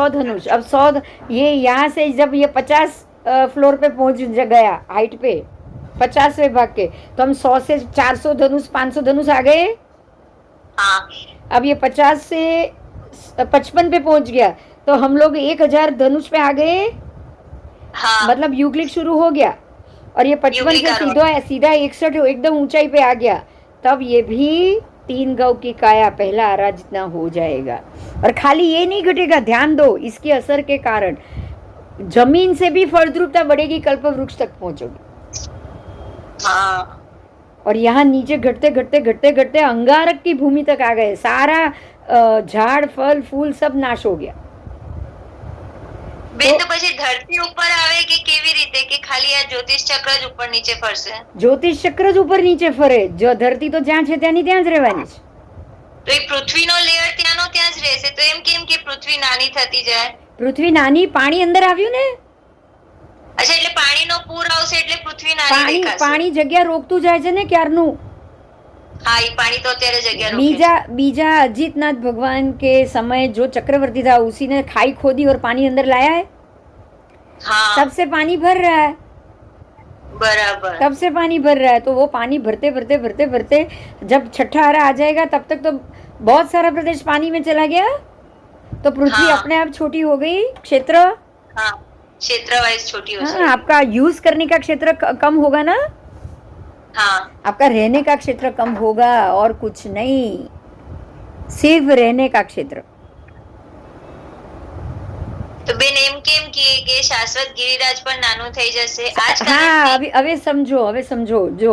धनुष। अब 100 ये यहाँ से जब ये 50 फ्लोर पे पहुंच गया, हाइट पे 50वें भाग के, तो हम 100 से 400 धनुष, 500 धनुष आ गए। अब ये 50 से 55 पे पहुंच गया तो हम लोग 1000 धनुष पे आ गए। मतलब युगलिक शुरू हो गया और ये 55 से सीधा 61 एकदम ऊंचाई पे आ गया। तब ये भी 3 गौ की काया पहला आरा जितना हो जाएगा। और खाली ये नहीं घटेगा, ध्यान दो, इसके असर के कारण जमीन से भी फलद्रुपता बढ़ेगी, कल्प वृक्ष तक पहुंचोगी। और यहाँ नीचे घटते घटते घटते घटते अंगारक की भूमि तक आ गए। सारा झाड़, फल, फूल सब नाश हो गया। બેન તો પછી ધરતી ઉપર આવે કે કેવી રીતે, કે ખાલી આ જ્યોતિષ ચક્ર જ ઉપર નીચે ફરશે? જ્યોતિષ ચક્ર જ ઉપર નીચે ફરે, જો ધરતી તો જ્યાં છે ત્યાંની ત્યાં જ રહેવાની છે। તો એ પૃથ્વીનો લેયર ત્યાંનો ત્યાં જ રહેશે, તો એમ કેમ કે પૃથ્વી નાની થતી જાય? પૃથ્વી નાની, પાણી અંદર આવ્યું ને। અચ્છા, એટલે પાણીનો પૂર આવશે એટલે પૃથ્વી નાની દેખાશે। પાણી જગ્યા રોકતું જાય છે ને ક્યારનું। हाँ, ये पानी तो અત્યારે જગ્યા રોકે છે। बीजा अजितनाथ भगवान के समय जो चक्रवर्ती था उसी ने खाई खोदी और पानी अंदर लाया है। तब से पानी भर रहा है। बराबर। तब से पानी भर रहा है। तो वो पानी भरते भरते भरते भरते जब छठा आरा आ जाएगा तब तक तो बहुत सारा प्रदेश पानी में चला गया। तो पृथ्वी अपने आप छोटी हो गई। क्षेत्र, क्षेत्र वाइज छोटी हो जाएगी। आपका यूज करने का क्षेत्र कम होगा ना। आपका रहने का क्षेत्र कम होगा और कुछ नहीं, सिर्फ रहने का क्षेत्र। तो बेन एम केम कि शाश्वत गिरिराज पर नानो થઈ જશે आज का। हाँ, अभी समझो जो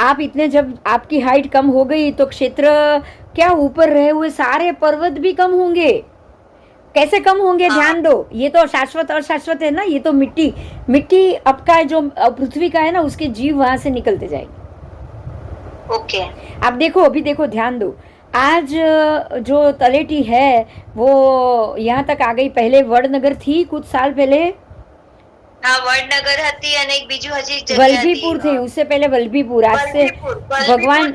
आप इतने, जब आपकी हाइट कम हो गई तो क्षेत्र क्या, ऊपर रहे हुए सारे पर्वत भी कम होंगे। कैसे कम होंगे? ध्यान दो, ये तो शाश्वत और शाश्वत है ना। ये तो मिट्टी आपका जो पृथ्वी का है ना, उसके जीव वहां से निकलते जाएंगे। ओके। आप देखो, अभी देखो, ध्यान दो, आज जो तलेटी है वो यहाँ तक आ गई। पहले वडनगर थी कुछ साल पहले। हाँ, वडनगर હતી અને એક બીજું હજી જગ્યા वल्लभीपुर थी, उससे पहले वल्लभीपुर। आज से भगवान,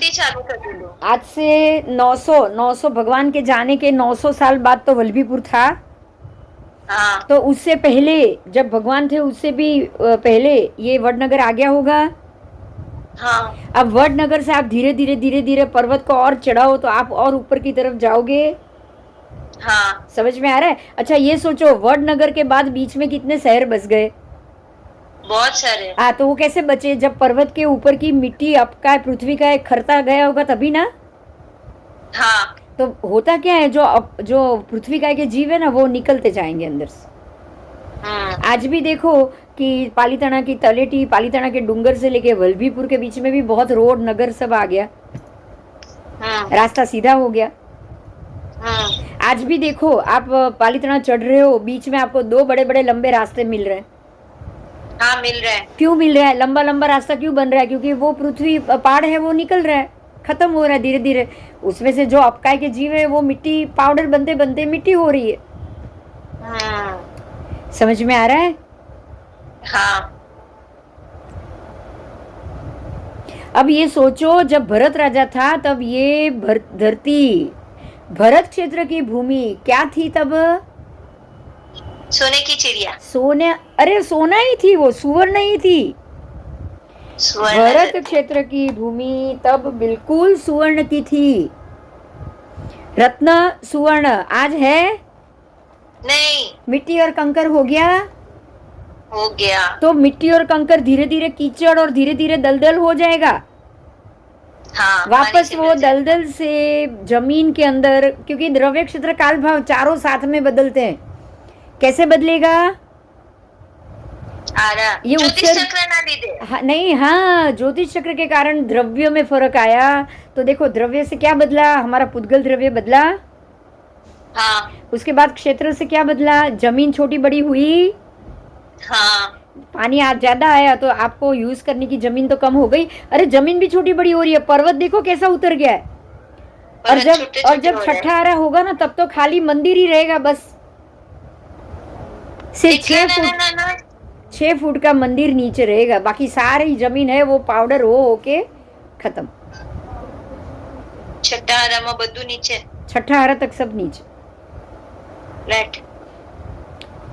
आज से 900 भगवान के जाने के 900 साल बाद तो वल्लभीपुर था। तो उससे पहले जब भगवान थे उससे भी पहले ये वडनगर आ गया होगा। अब वडनगर से आप धीरे धीरे धीरे धीरे पर्वत को और चढ़ाओ तो आप और ऊपर की तरफ जाओगे। समझ में आ रहा है? अच्छा, ये सोचो, वडनगर के बाद बीच में कितने शहर बस गए? बहुत सारे। हाँ, तो वो कैसे बचे? जब पर्वत के ऊपर की मिट्टी आपका पृथ्वी का खरता गया होगा तभी ना। तो होता क्या है, जो पृथ्वी का के जीव है ना, वो निकलते जाएंगे अंदर से। आज भी देखो कि पालीताना की तलेटी, पालीताना के डूंगर से लेके वल्लभीपुर के बीच में भी बहुत रोड, नगर सब आ गया। रास्ता सीधा हो गया। आज भी देखो, आप पालीताना चढ़ रहे हो, बीच में आपको 2 बड़े बड़े लंबे रास्ते मिल रहे हैं। हाँ, मिल रहा है। क्यों मिल रहा है? लंबा लंबा रास्ता क्यों बन रहा है? क्योंकि वो पृथ्वी पहाड़ है, वो निकल रहा है, खत्म हो रहा है धीरे धीरे। उसमें से जो अपकाय के जीव है वो मिट्टी, पाउडर बनते बनते मिट्टी हो रही है। समझ में आ रहा है? हाँ। अब ये सोचो, जब भरत राजा था तब ये धरती, भरत क्षेत्र की भूमि क्या थी तब? सोने की चिड़िया। सोने, अरे सोना ही थी वो, सुवर्ण ही थी। भरत क्षेत्र की भूमि तब बिल्कुल सुवर्ण की थी। रत्न सुवर्ण आज है नहीं। मिट्टी और कंकर हो गया। तो मिट्टी और कंकर धीरे धीरे कीचड़ और धीरे धीरे दलदल हो जाएगा। हाँ, वापस पानी से वो मिल जाए। दलदल से जमीन के अंदर, क्योंकि द्रव्य क्षेत्र काल भाव चारों साथ में बदलते हैं, कैसे बदलेगा? आ रहा ये ज्योतिष उत्सर्ग, चक्र ना लीधे। हाँ, नहीं, हाँ, ज्योतिष चक्र के कारण द्रव्य में फर्क आया। तो देखो, द्रव्य से क्या बदला? हमारा पुद्गल द्रव्य बदला। हाँ उसके बाद क्षेत्र से क्या बदला? जमीन छोटी बड़ी हुई। हाँ पानी आज ज्यादा आया तो आपको यूज करने की जमीन तो कम हो गई। अरे जमीन भी छोटी बड़ी हो रही है, पर्वत देखो कैसा उतर गया है। और पर्वत छोटे छोटे जब हो रहे छठा आरा होगा ना, तब तो खाली मंदिर ही रहेगा बस। सिर्फ इतना ना ना 6 फुट का मंदिर नीचे रहेगा, बाकी सारी जमीन है वो पाउडर हो के खत्म। छठा आराમાં બધું નીચે छठा आरा तक सब नीचे, फ्लैट।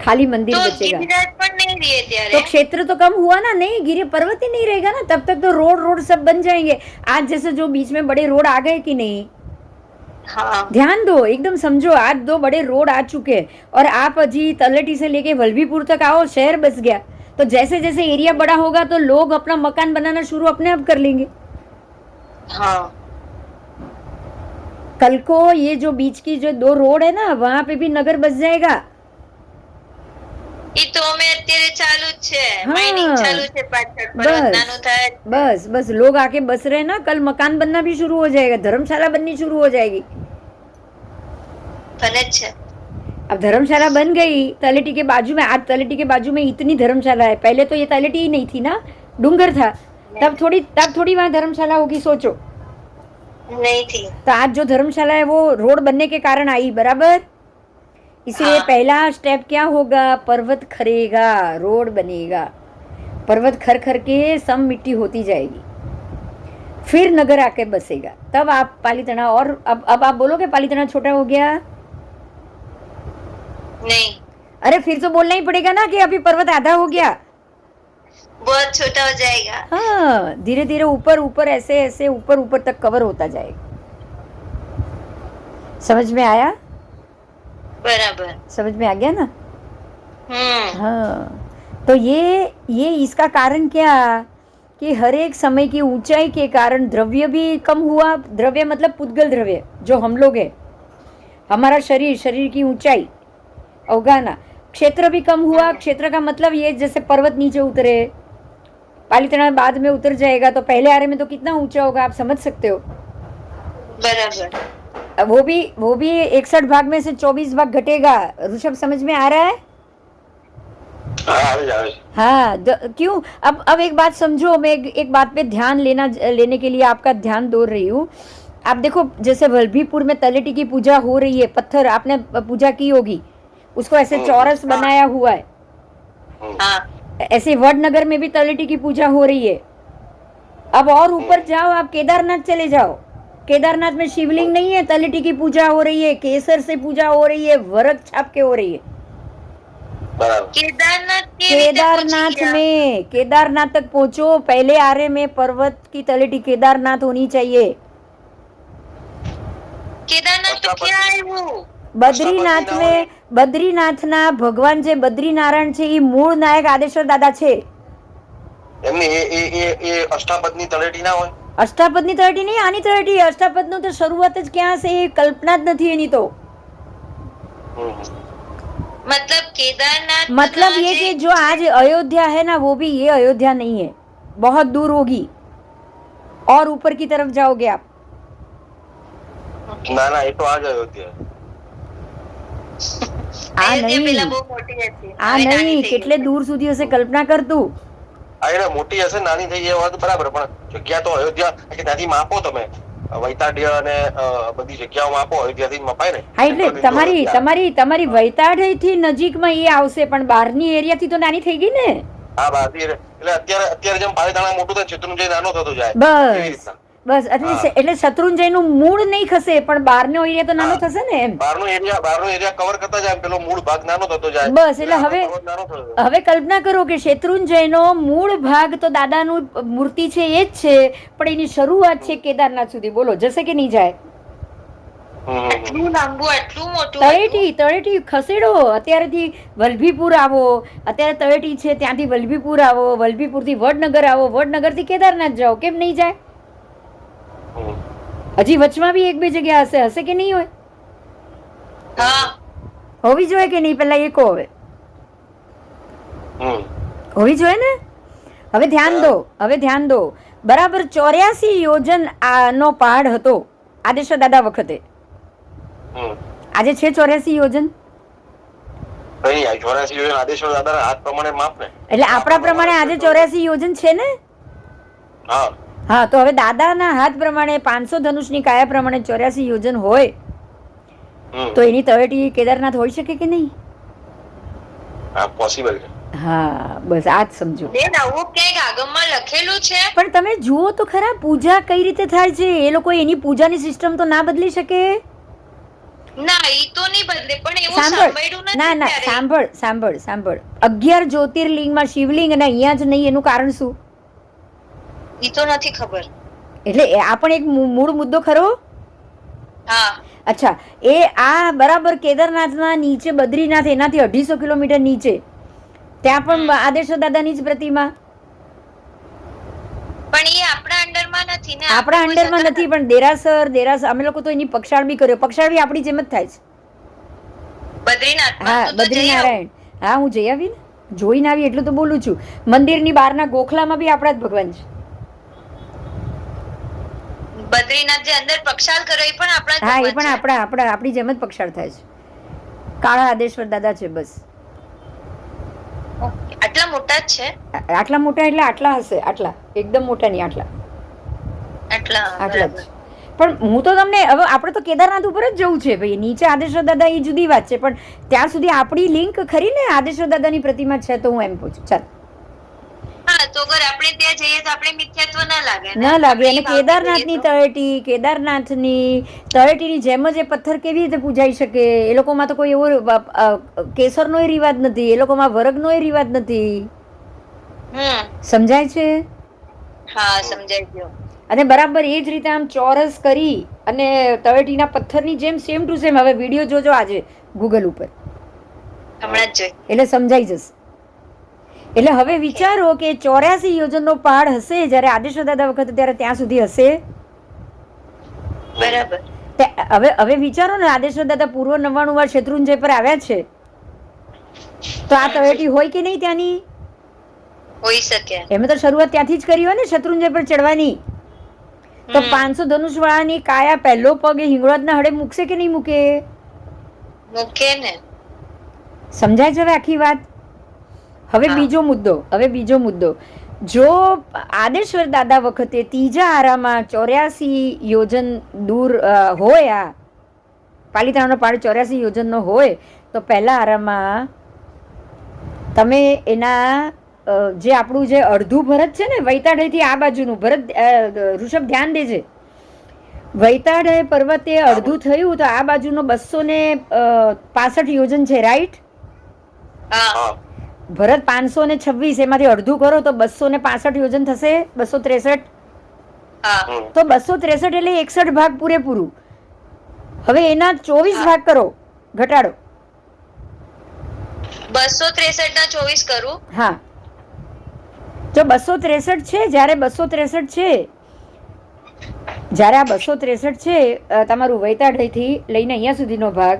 खाली मंदिर तो बचेगा। गिरिराज पण नहीं रहे तो ત્યારે। क्षेत्र तो कम हुआ ना? नहीं, गिरे पर्वत ही नहीं रहेगा ना, तब तक तो रोड सब बन जाएंगे। आज जैसे जो बीच में बड़े रोड आ गए कि नहीं, हाँ ध्यान दो, एकदम समझो, आज 2 बड़े रोड आ चुके हैं और आप अजी तलहटी से लेके वल्लभीपुर तक आओ, शहर बस गया। तो जैसे जैसे एरिया बड़ा होगा तो लोग अपना मकान बनाना शुरू अपने आप कर लेंगे। हाँ कल को ये जो बीच की जो 2 रोड है ना, वहां पे भी नगर बस जाएगा। ઈ તો અમે અત્યારે ચાલુ જ છે, हाँ। માઇનિંગ ચાલુ છે પાછળ, बस। पर्वत નાનું થાય। बस लोग आके बस रहे ना, कल मकान बनना भी शुरू हो जाएगा, धर्मशाला बननी शुरू हो जाएगी। बने જ છે। अब धर्मशाला बन गई तलहटी के बाजू में। आज तलहटी के बाजू में इतनी धर्मशाला है, पहले तो ये तलहटी ही नहीं थी ना, डूंगर था। तब थोड़ी वहाँ धर्मशाला होगी, सोचो। नहीं थी। तो आज जो धर्मशाला है वो रोड बनने के कारण आई, बराबर। इसलिए हाँ। पहला स्टेप क्या होगा? पर्वत खरेगा, रोड बनेगा। पर्वत खर के सम मिट्टी होती जाएगी, फिर नगर आके बसेगा, तब आप पालीताना। और अब आप बोलोगे पालीताना छोटा हो गया? नहीं, अरे फिर तो बोलना ही पड़ेगा ना कि अभी पर्वत आधा हो गया। बहुत छोटा हो जाएगा। हाँ, धीरे धीरे ऊपर ऐसे ऐसे ऊपर तक कवर होता जाएगा। समझ में आया? बराबर। समझ में आ गया ना? हाँ। तो ये इसका कारण क्या कि हर एक समय की ऊंचाई के कारण द्रव्य भी कम हुआ। द्रव्य मतलब पुद्गल द्रव्य, जो हम लोग है, हमारा शरीर की ऊंचाई अवगाना। क्षेत्र भी कम हुआ। क्षेत्र का मतलब ये, जैसे पर्वत नीचे उतरे, पालीताना बाद में उतर जाएगा, तो पहले आरे में तो कितना ऊंचा होगा, आप समझ सकते हो। बराबर। अब वो भी 61 भाग में से 24 भाग घटेगा। ऋषभ, समझ में आ रहा है? हाँ, क्यों? अब एक बात समझो, मैं एक बात पे ध्यान लेने के लिए आपका ध्यान दौड़ रही हूँ। आप देखो, जैसे वल्लभीपुर में तलहटी की पूजा हो रही है, पत्थर आपने पूजा की होगी, उसको ऐसे चौरस बनाया हुआ है। हाँ। ऐसे वडनगर में भी तलहटी की पूजा हो रही है। अब और ऊपर जाओ, आप केदारनाथ चले जाओ, केदारनाथ में शिवलिंग नहीं है, तलहटी की पूजा हो रही है, केसर से पूजा हो रही है, वरक छाप के हो रही है। केदारनाथ तक पहुंचो, पहले आरे में पर्वत की तलहटी केदारनाथ होनी चाहिए। केदारनाथ तो क्या है वो? બદ્રીનાથના ભગવાન જે બદ્રીનારાયણ છે એ મૂળ નાયક આદેશ્વર દાદા છે। એમની એ અષ્ટાપદની તળેટી ના હોય? અષ્ટાપદની તળેટી નહીં, આની તળેટી। અષ્ટાપદનું તો શરૂઆત જ ક્યાં છે, એ કલ્પના જ નથી એની તો। मतलब केदारनाथ मतलब ये कि जो आज अयोध्या है ना, वो भी ये अयोध्या नहीं है, बहुत दूर होगी और ऊपर की तरफ जाओगे आप। ના ના, એ તો આજ અયોધ્યા। આ નહીં, કેટલે દૂર સુધી હશે, કલ્પના કર તું। આ મોટી હશે, નાની થઈ એ વાત બરાબર, પણ જગ્યા તો અયોધ્યા કે ત્યાંથી માપો તમે, વૈતાઢ્ય અને બધી જગ્યાઓ માપો, અયોધ્યાથી મપાય ને। હા, એટલે તમારી વૈતાઢથી નજીકમાં એ આવશે, પણ બહારની એરિયાથી તો નાની થઈ ગઈ ને। હા, બહારથી એટલે અત્યારે જેમ પાલીતાણા મોટું થાય, શેત્રુંજય નાનો થતો જાય, એવી રીતના। બસ, એટલે શત્રુંજયનું મૂળ નહીં ખસે, પણ બહારનો એરિયા તો નાનો થશે ને એમ। બહારનો એરિયા કવર કરતા જાય, પેલો મૂળ ભાગ નાનો થતો જાય। બસ, એટલે હવે કલ્પના કરો કે શેત્રુંજયનો મૂળ ભાગ તો દાદાનું મૂર્તિ છે એ જ છે, પણ એની શરૂઆત છે કેદારનાથ સુધી। બોલો, જશે કે નહીં જાય? આટલું લાંબુ, આટલું મોટું તળેટી ખસેડો। અત્યારેથી વલ્લભીપુર આવો, અત્યારે તળેટી છે, ત્યાંથી વલ્લભીપુર આવો, વલ્લભીપુરથી વડનગર આવો, વડનગરથી કેદારનાથ જાઓ, કેમ નહીં જાય? હજી વચમાં બી એક બે જગ્યા હશે કે નહીં હોય? હા હોવી જોઈએ કે નહીં? પેલા એ કહો. હવે હમ હોવી જોઈએ ને? હવે ધ્યાન દો. બરાબર 84 યોજન નો પહાડ હતો આદેશ્વર દાદા વખતે. હમ આજે છે 84 યોજન? કઈ આ 84 યોજન આદેશ્વર દાદાના હાથ પ્રમાણે માપ ને. એટલે આપણા પ્રમાણે આજે 84 યોજન છે ને? હા હા, તો હવે દાદાના હાથ પ્રમાણે 500 ધનુષની કાયા પ્રમાણે 84 યોજન હોય હમ તો એની તળેટી કેદારનાથ હોઈ શકે કે નહીં? હા પોસિબલ છે. હા, બસ આ જ સમજો. બેન આવું ક્યાંક આગમમાં લખેલું છે? પણ તમે જુઓ તો ખરા પૂજા કઈ રીતે થાય છે. એ લોકો એની પૂજાની સિસ્ટમ તો ના બદલી શકે. ના ઈ તો નહીં બદલે, પણ એવું સાંભળ, સાંભળ્યું નથી ના ક્યારેય. સાંભળ 11 જ્યોતિર્લિંગમાં શિવલિંગ અને અહીંયા જ નહીં, એનું કારણ શું? ઈ તો નથી ખબર. એટલે આ પણ એક મૂળ મુદ્દો ખરો. હા અચ્છા, એ આ બરાબર કેદારનાથના નીચે બદ્રીનાથ, એનાથી 250 કિલોમીટર નીચે ત્યાં પણ આદેશ્વર દાદાની જ પ્રતિમા. પણ એ આપણા અંડરમાં નથી ને. આપણા અંડરમાં નથી, પણ દેરાસર અમે લોકો તો એની પક્ષાળ બી કર્યો. પક્ષાળ બી આપણી જેમ જ થાય છે. બદ્રીનાથ. હા, બદ્રીનારાયણ. હા, હું જઈ આવી ને, જોઈને આવી એટલું તો બોલું છું. મંદિરની બહારના ગોખલામાં બી આપણા જ ભગવાન છે. બદ્રીનાથ જે અંદર પક્ષાલ કર્યો એ પણ આપણા જ હા, એ ભગવાન પણ છે. આપણી જેમ જ પક્ષાળ થાય છે. કાળા આદેશ્વર દાદા છે બસ. ઓકે, આટલા મોટા જ છે? આટલા મોટા એટલે આટલા હશે, આટલા એકદમ મોટા નહીં, આટલા આટલા જ. પણ હું તો તમને હવે આપણે તો કેદારનાથ ઉપર જ જવું છે ભાઈ. નીચે આદેશ્વર દાદા એ જુદી વાત છે, પણ ત્યાં સુધી આપણી લિંક ખરી ને. આદેશ્વર દાદાની પ્રતિમા છે તો હું એમ પૂછું. ચાલ, હા, તો અગર આપણે ત્યાં જઈએ તો આપણે મિથ્યાત્વ ના લાગે ને? ન લાગે. અને આપણે કેદારનાથની તળેટી, કેદારનાથની તળેટીની જેમ જ એ પથ્થર કેવી રીતે પૂજાઈ શકે? એ લોકોમાં તો કોઈ એવો કેસરનો રિવાજ નથી, એ લોકોમાં વરગનો રિવાજ નથી. સમજાય છે? હા, સમજાઈ ગયો. અને બરાબર એ જ રીતે આમ ચોરસ કરી અને તળેટીના પથ્થરની જેમ સેમ ટુ સેમ. હવે વિડીયો જોજો આજે ગૂગલ ઉપર, હમણાં જ જોઈ. એટલે સમજાઈ જશે. એટલે હવે વિચારો કે 84 યોજનનો પહાડ હશે જ્યારે આદેશ્વર દાદા વખતે, ત્યારે ત્યાં સુધી હશે. બરાબર. હવે વિચારો ને, આદેશ્વર દાદા પૂર્વ 99 વાર શત્રુંજય પર આવ્યા છે, તો આ તળેટી હોય કે નહીં ત્યાંની? હોઈ શકે. એમ તો શરૂઆત ત્યાંથી જ કરી હોય ને શત્રુંજય પર ચડવાની. તો 500 ધનુષ વાળાની કાયા પહેલો પગ એ હિંગળાજના હળે મૂકશે કે નહીં મૂકે? મૂકે ને. સમજાય છે હવે આખી વાત? હવે બીજો મુદ્દો. જો આદેશ્વર દાદા વખતે ત્રીજા આરામાં 84 યોજન દૂર હોય, આ પાલિતાણાનો પહાડ 84 યોજનનો હોય, તો પહેલા આરામાં તમે એના જે આપણું જે અડધું ભરત છે ને, વૈતાઢયથી આ બાજુનું ભરત, ઋષભ ધ્યાન દેજે, વૈતાઢય પર્વતે અડધું થયું તો આ બાજુનો 265 યોજન છે, રાઈટ? ભરત 526, એમાંથી અડધું કરો તો 265 યોજન થશે. 263. તો 263 એટલે 61 ભાગ પૂરેપૂરું. હવે એના 24 ભાગ કરો, ઘટાડો. 263 ના 24 કરું. હા, જો 263 છે, જ્યારે 263 છે, જ્યારે આ 263 છે તમારું વૈતાઢયથી લઈને અહીંયા સુધીનો ભાગ,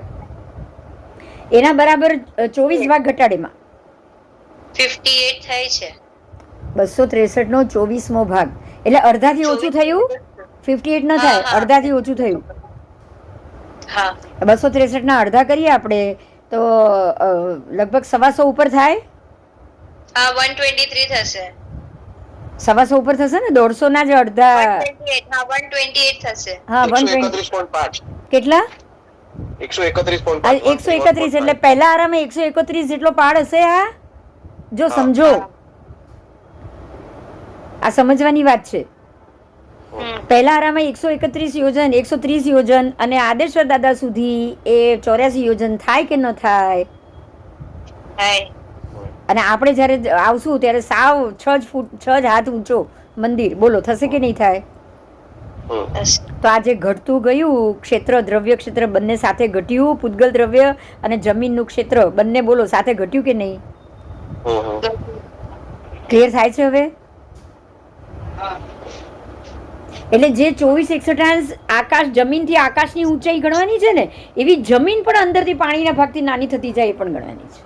એના બરાબર 24 ભાગ ઘટાડે. એમાં 58 થાય છે. 263 નો 24મો ભાગ એટલે અડધાથી ઓછું થયું. 58 ન થાય, અડધાથી ઓછું થયું. હા, 263 ના અડધા કરીએ આપણે તો લગભગ 125 ઉપર થાય. હા, 123 થશે. 125 ઉપર થશે ને, 150 ના જ અડધા. 128. હા, 128 થશે. હા, 131.5. કેટલા? 131.5. 131. એટલે પહેલા આરામાં 131 જેટલો પાડ હશે. આ જો સમજો, આ સમજવાની વાત છે. પહેલા આરામાં 131 યોજન, 130 યોજન, અને આદેશ્વર દાદા સુધી એ 84 યોજન થાય કે ન થાય? અને આપણે જ્યારે આવશું ત્યારે સાવ 6 ફૂટ 6 હાથ ઊંચો મંદિર. બોલો થશે કે નહીં થાય? તો આ જે ઘટતું ગયું ક્ષેત્ર, દ્રવ્ય ક્ષેત્ર બંને સાથે ઘટ્યું, પૂતગલ દ્રવ્ય અને જમીનનું ક્ષેત્ર બંને બોલો સાથે ઘટ્યું કે નહીં? ક્લિયર થાય છે હવે? એટલે જે 24-61 આકાશ જમીનથી આકાશની ઊંચાઈ ગણવાની છે ને, એવી જમીન પણ અંદરથી પાણીના ભાગથી નાની થતી જાય એ પણ ગણવાની છે.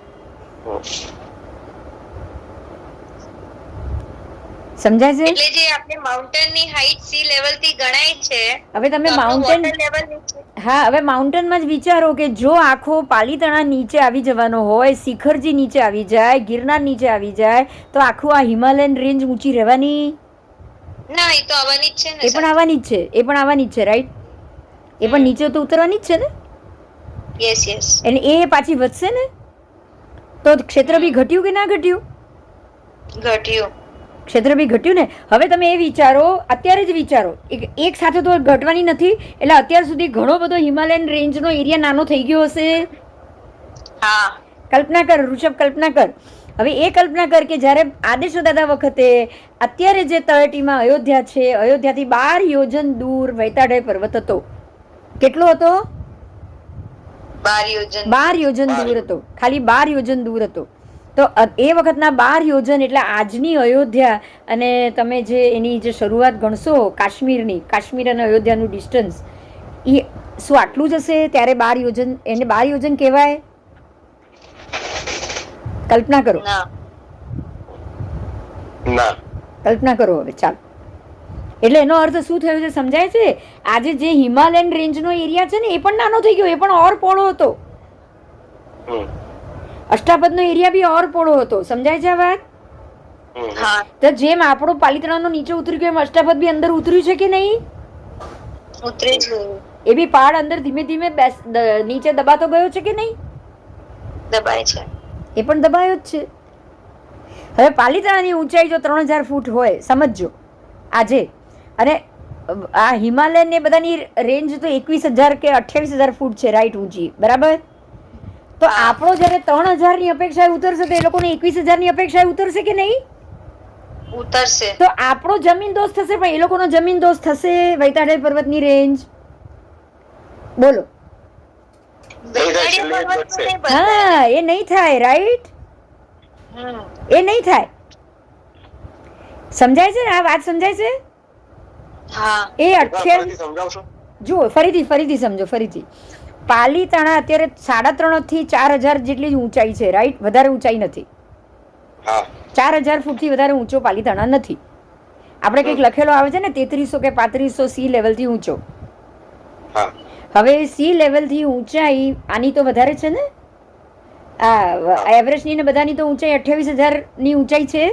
સમજાય છે? એટલે જે આપણે માઉન્ટેન ની હાઈટ સી લેવલ થી ગણાય છે, હવે તમે તો આપણું માઉન્ટેન, water level નીચે. હા, હવે માઉન્ટેનમાં જ વિચારો કે જો આખો પાલીતાણા નીચે આવી જવાનો હોય, શિખરજી નીચે આવી જાય, ગિરનાર નીચે આવી જાય, તો આખું આ હિમાલયન રેન્જ ઊંચી રહેવાની? ના, એ તો આવવાની જ છે ને એ પણ આવવાની જ છે, એ પણ આવવાની જ છે, રાઈટ? એ પણ નીચે તો ઉતરવાની જ છે ને. Yes yes. એટલે એ પાછી વધશે ને, તો ક્ષેત્ર બી ઘટ્યું કે ના ઘટ્યું? ઘટ્યું. ક્ષેત્ર બી ઘટ્યું ને. હવે તમે એ વિચારો, અત્યારે જ વિચારો, એક સાથે તો ઘટવાની નથી, એટલે અત્યાર સુધી ઘણો બધો હિમાલયન રેન્જનો એરિયા નાનો થઈ ગયો હશે. હા. કલ્પના કર ઋષભ, કલ્પના કર. હવે એ કલ્પના કર કે જ્યારે આદેશો દાદા વખતે અત્યારે જે તળેટીમાં અયોધ્યા છે, અયોધ્યાથી 12 યોજન દૂર વૈતાડય પર્વત હતો. કેટલો હતો? 12 યોજન. 12 યોજન દૂર હતો, ખાલી 12 યોજન દૂર હતો. તો એ વખતના 12 યોજન એટલે આજની અયોધ્યા, અને તમે જે એની જે શરૂઆત ગણશો કાશ્મીરની, કાશ્મીર અને અયોધ્યાનું ડિસ્ટન્સ, એ શું આટલું જ હશે? ત્યારે 12 યોજન, એને 12 યોજન કહેવાય? કલ્પના કરો. ના. કલ્પના કરો હવે, ચાલો. એટલે એનો અર્થ શું થયો છે સમજાય છે? આજે જે હિમાલયન રેન્જનો એરિયા છે ને, એ પણ નાનો થઈ ગયો, એ પણ ઓર પોળો હતો. અષ્ટાપદનો એરિયા બી ઓર પોળો હતો. સમજાય છે આ વાત? હા. તો જેમ આપણો પાલીતાણાનો નીચે ઉતરી ગયો, એમ અષ્ટાપદ બી અંદર ઉતર્યું છે કે નહીં? ઉતરી જ એ બી પહાડ અંદર ધીમે ધીમે નીચે દબાતો ગયો છે કે નહીં? દબાય છે. એ પણ દબાયો જ છે. હવે પાલીતાણાની ઊંચાઈ જો 3000 ફૂટ હોય, સમજજો આજે, અને આ હિમાલયન ને બધાની રેન્જ તો 21,000 કે 28,000 ફૂટ છે, રાઈટ, ઊંચી, બરાબર? તો આપણો જયારે 3000 ની અપેક્ષાએ ઉતરશે, તો એ લોકોને 21,000 ની અપેક્ષાએ ઉતરશે કે નહીં? ઉતરશે. તો આપણો જમીન દોસ્ત થશે, પણ એ લોકોનો જમીન દોસ્ત થશે વૈતાડય પર્વતની રેન્જ? બોલો. હા, એ નહીં થાય, રાઈટ? એ નહીં થાય. સમજાય છે ને આ વાત? સમજાય છે? હા. એ 28, જુઓ ફરીથી સમજો, ફરીથી. પાલીતાણા અત્યારે 3.5 થી 4,000 જેટલી જ ઊંચાઈ છે, રાઈટ? વધારે ઊંચાઈ નથી. 4,000 ફૂટથી વધારે ઊંચો પાલીતાણા નથી. આપણે કંઈક લખેલો આવે છે ને 3300 કે 3500 સી લેવલથી ઊંચો. હવે સી લેવલથી ઊંચાઈ આની તો વધારે છે ને, આ એવરેજની ને બધાની તો ઊંચાઈ 28,000 ની ઊંચાઈ છે.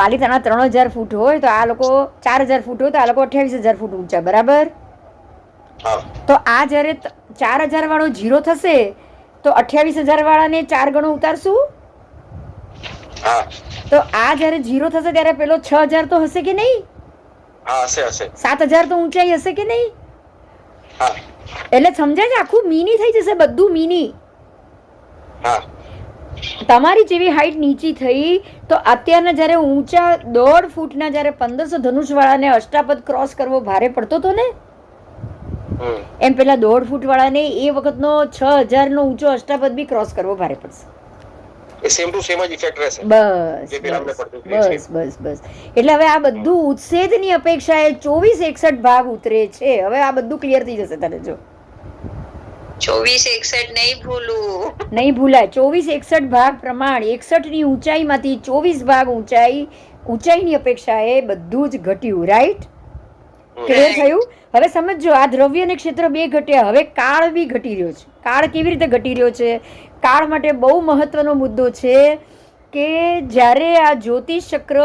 પાલીતાણા 3,000 ફૂટ હોય તો આ લોકો 4,000 ફૂટ હોય તો આ લોકો 28,000 ફૂટ ઊંચા, બરાબર? તો આ જયારે 4,000 વાળો 0 થશે તો 28,000 વાળાને 4 ગણો ઉતારશું. તો આ જયારે 0 થશે ત્યારે પેલો 6,000 તો હશે કે નહીં? 7,000 તો ઊંચાઈ હશે કે નહીં? એટલે સમજાય છે? આખું મીની થઈ જશે, બધું મીની. તમારી જેવી હાઈટ નીચી થઈ તો અત્યારના જયારે ઊંચા 1.5 ફૂટના જયારે 1500 ધનુષ વાળાને અષ્ટાપદ ક્રોસ કરવો ભારે પડતો હતો ને, એમ પેલા 1.5 ફૂટ વાળાને એ વખતનો 6,000 નો ઊંચો અષ્ટાપદ બી ક્રોસ કરવો ભારે પડશે. બસ. એટલે હવે આ બધું ઉચ્છેદની અપેક્ષાએ 24-61 ભાગ ઉતરે છે. હવે આ બધું ક્લિયર થઈ જશે તને. જો 24-61 નહીં ભૂલાય. 24-61 ભાગ પ્રમાણ 61 ની ઊંચાઈમાંથી 24 ભાગ ઊંચાઈની અપેક્ષાએ બધું જ ઘટ્યું, રાઈટ? ક્લિયર થયું? હવે સમજો, આ દ્રવ્ય અને ક્ષેત્ર બે ઘટ્યા, હવે કાળ બી ઘટી રહ્યો છે. કાળ કેવી રીતે ઘટી રહ્યો છે? કાળ માટે બહુ મહત્વનો મુદ્દો છે કે જ્યારે આ જ્યોતિષ ચક્ર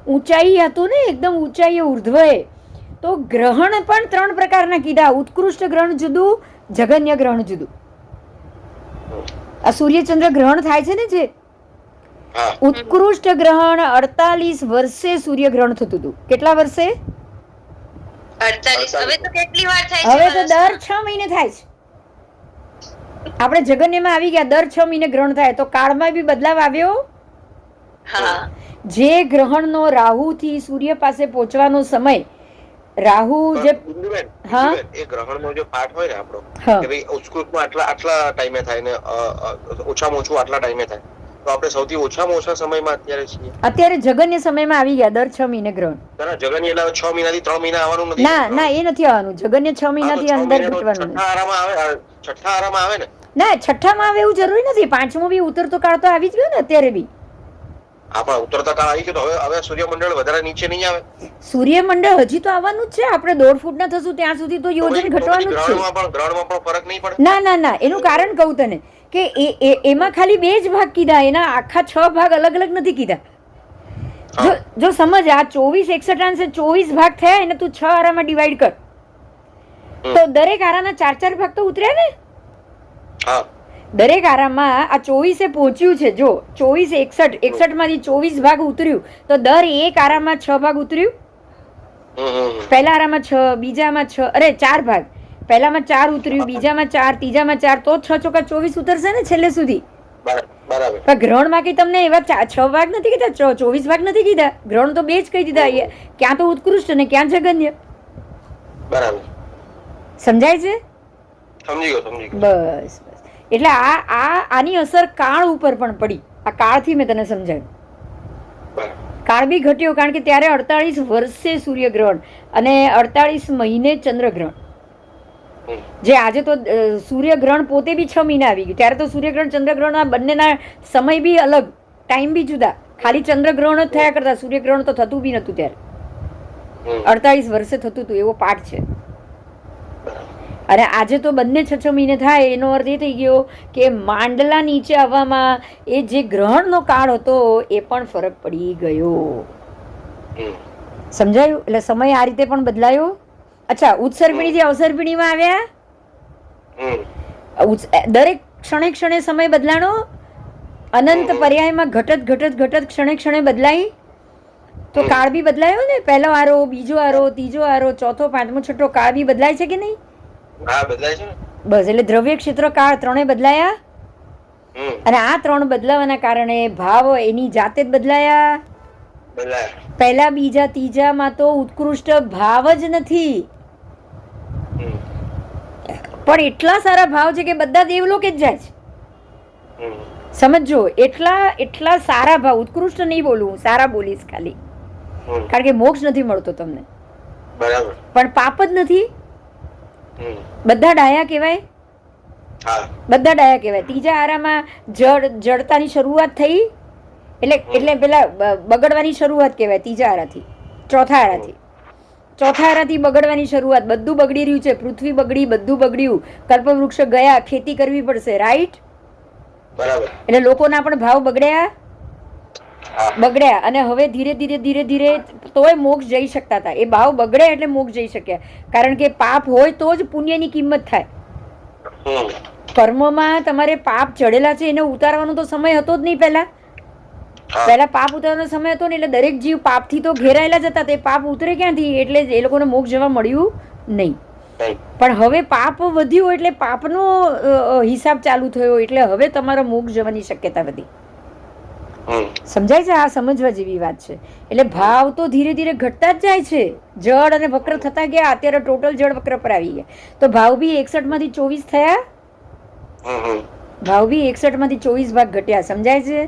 ઊંચાઈ હતું ને, એકદમ ઊંચાઈએ ઉર્ધ્વએ, તો ગ્રહણ પણ 3 પ્રકારના કીધા. ઉત્કૃષ્ટ ગ્રહણ જુદું, જગન્ય ગ્રહણ જુદું. આ સૂર્યચંદ્ર ગ્રહણ થાય છે ને, જે ઉત્કૃષ્ટ ગ્રહણ 48 વર્ષે સૂર્યગ્રહણ થતું હતું. કેટલા વર્ષે? 48. હવે તો કેટલી વાર થાય છે? હવે તો દર 6 મહિને થાય છે. આપણે જગન્યમાં આવી ગયા, દર 6 મહિને ગ્રહણ થાય. તો કાળમાં બી બદલાવ આવ્યો. જે ગ્રહણનો રાહુ થી સૂર્ય પાસે પહોંચવાનો સમય, રાહુ જે એ ગ્રહણનો જે પાઠ હોય ને આપણો, કે ભાઈ ઉત્કૃષ્ટમાં આટલા ટાઈમે થાય ને ઓછામાં ઓછું આટલા ટાઈમે થાય, તો આપણે સૌથી ઓછામાં ઓછા સમયમાં અત્યારે છીએ. અત્યારે જગન્ય સમયમાં આવી ગયા દર 6 મહિને ગ્રહણ. જગન એટલે 6 મહિનાથી 3 મહિના આવવાનું નથી. ના એ નથી આવવાનું. જગન્ય 6 મહિનાથી અંદર ઘટવાનું. છઠ્ઠા આરામાં આવે ને. ના છઠ્ઠામાં આવે એવું જરૂરી નથી. પાંચમો બી ઉતરતો કાળ તો આવી જ ગયો ને અત્યારે બી. આપણા ઉતરતા કાળ આવી ગયો તો હવે સૂર્યમંડળ વધારે નીચે નહીં આવે. સૂર્યમંડળ હજી તો આવવાનું જ છે. આપણે 1.5 ફૂટના થશું ત્યાં સુધી તો યોજન ઘટવાનું જ છે. ગ્રહણમાં પણ ફરક નહીં પડે. ના એનું કારણ કહું તને કે એમાં ખાલી 2 જ ભાગ કીધા. એના આખા 6 ભાગ અલગ અલગ નથી કીધા. જો સમજ, આ 24 61 24 ભાગ થયા એને તું 6 આરામાં ડિવાઈડ કર તો દરેક આરાના 4 ભાગ તો ઉતર્યા ને. દરેક આરામાં આ 24 પહોંચ્યું છે. જો 24 61 માંથી 24 ભાગ ઉતર્યું તો દર એક આરામાં 6 ભાગ ઉતર્યું. પહેલા આરામાં 6, બીજામાં 6, અરે 4 ભાગ. પહેલામાં 4 ઉતર્યું, બીજામાં 4, ત્રીજામાં 4, તો 6 ચોકા 24 ઉતરશે ને છેલ્લે સુધી. બરાબર. પણ ગ્રહણમાં કઈ તમને એવા 6 ભાગ નથી કીધા, 24 ભાગ નથી કીધા. ગ્રહણ તો 2 જ કહી દીધા. ક્યાં તો ઉત્કૃષ્ટ ને ક્યાં જગન્ય. બરાબર. સમજાય છે? સમજી ગયો. બસ. એટલે આની અસર કાળ ઉપર પણ પડી. આ કાળથી મેં તને સમજાવ્યું. કાળ બી ઘટ્યો કારણ કે ત્યારે 48 વર્ષે સૂર્યગ્રહણ અને 48 મહિને ચંદ્રગ્રહણ. જે આજે તો સૂર્યગ્રહણ પોતે બી 6 મહિના આવી ગયું. ત્યારે તો સૂર્યગ્રહણ ચંદ્રગ્રહણ બંનેના સમય બી અલગ, ટાઈમ બી જુદા. ખાલી ચંદ્રગ્રહણ જ થયા કરતા, સૂર્યગ્રહણ તો થતું બી નતું ત્યારે. 48 વર્ષે થતું હતું એવો પાઠ છે. અને આજે તો બંને 6 મહિને થાય એનો અર્થ એ થઈ ગયો કે માંડલા નીચે આવવામાં એ જે ગ્રહણનો કાળ હતો એ પણ ફરક પડી ગયો. સમજાયું? એટલે સમય આ રીતે પણ બદલાયો. અચ્છા, ઉત્સર્પિણીથી અવસર્પિણીમાં આવ્યા. દરેક ક્ષણે ક્ષણે સમય બદલાણો. અનંત પર્યાયમાં ઘટત ક્ષણે ક્ષણે બદલાઈ તો કાળ બી બદલાયો ને. પહેલો આરો, બીજો આરો, ત્રીજો આરો, ચોથો, પાંચમો, છઠ્ઠો કાળ બી બદલાય છે કે નહીં? બદલાય છે ને. બસ. એટલે દ્રવ્ય ક્ષેત્ર કાળ ત્રણે બદલાયા. અને આ 3 બદલાવાના કારણે ભાવ એની જાતે જ બદલાયા. પહેલા, બીજા, ત્રીજામાં તો ઉત્કૃષ્ટ ભાવ જ નથી. પણ એટલા સારા ભાવ છે કે બધા દેવલોકે જ જાય છે. સમજો, એટલા સારા ભાવ. ઉત્કૃષ્ટ નહીં બોલું, સારા બોલીશ ખાલી, કારણ કે મોક્ષ નથી મળતો તમને. બરાબર. પણ પાપ જ નથી. બધા ડાયા કહેવાય. બધા ડાયા કહેવાય. ત્રીજા આરામાં જડતાની શરૂઆત થઈ એટલે પેલા બગડવાની શરૂઆત કહેવાય ત્રીજા આરાથી. ચોથા આરાથી બગડવાની શરૂઆત. બધું બગડી રહ્યું છે. પૃથ્વી બગડી, બધું બગડ્યું. કલ્પવૃક્ષ ગયા, ખેતી કરવી પડશે. રાઈટ? બરાબર. એટલે લોકોના પણ ભાવ બગડ્યા. અને હવે ધીરે ધીરે તોય મોક્ષ જઈ શકતા હતા. એ ભાવ બગડે એટલે મોક્ષ જઈ શક્યા. કારણ કે પાપ હોય તો જ પુણ્યની કિંમત થાય. કર્મમાં તમારે પાપ ચડેલા છે એને ઉતારવાનો તો સમય હતો જ નહીં. પહેલા પાપ ઉતારવાનો સમય હતો ને એટલે દરેક જીવ પાપથી તો ઘેરાયેલા જ હતા. તે પાપ ઉતરે ક્યાંથી? એટલે એ લોકોને મોક્ષ જવા મળ્યું નહીં. પણ હવે પાપ વધ્યું એટલે પાપનો હિસાબ ચાલુ થયો એટલે હવે તમારો મોક્ષ જવાની શક્યતા વધી. સમજાય છે? આ સમજવા જેવી વાત છે. એટલે ભાવ તો ધીરે ધીરે ઘટતા જ જાય છે. જળ અને વક્ર થતા ગયા. અત્યારે ટોટલ જળ વક્ર પર આવી ગયા. તો ભાવ બી 61 માંથી 24 થયા. ભાવ બી 61 માંથી 24 ભાગ ઘટ્યા. સમજાય છે?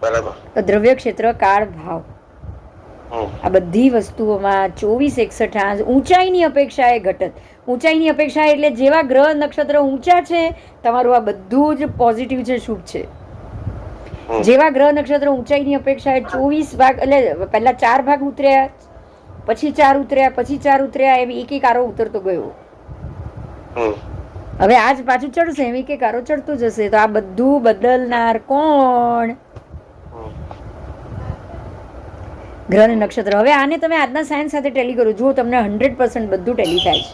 બરાબર. તો દ્રવ્ય ક્ષેત્ર, કાળ, ભાવ, આ બધી વસ્તુઓમાં 24 61 ઊંચાઈની અપેક્ષાએ ઘટત. ઊંચાઈની અપેક્ષા એટલે જેવા ગ્રહ નક્ષત્ર ઊંચા છે તમારું આ બધું જ પોઝિટિવ છે, શુભ છે. જેવા ગ્રહ નક્ષત્ર ઊંચાઈની અપેક્ષાએ 24 ભાગ, એટલે પહેલા 4 ભાગ ઉતર્યા, પછી 4 ઉતર્યા, પછી 4 ઉતર્યા, એમ એક આરો ઉતરતો ગયો. હવે આજ પાછું ચડશે, એમ એક આરો ચડતો જશે. તો આ બધું બદલનાર કોણ? ગ્રહ અને નક્ષત્ર. હવે આને તમે આજના સાયન્સ સાથે ટેલી કરો, જો તમને 100% બધું ટેલી થાય છે.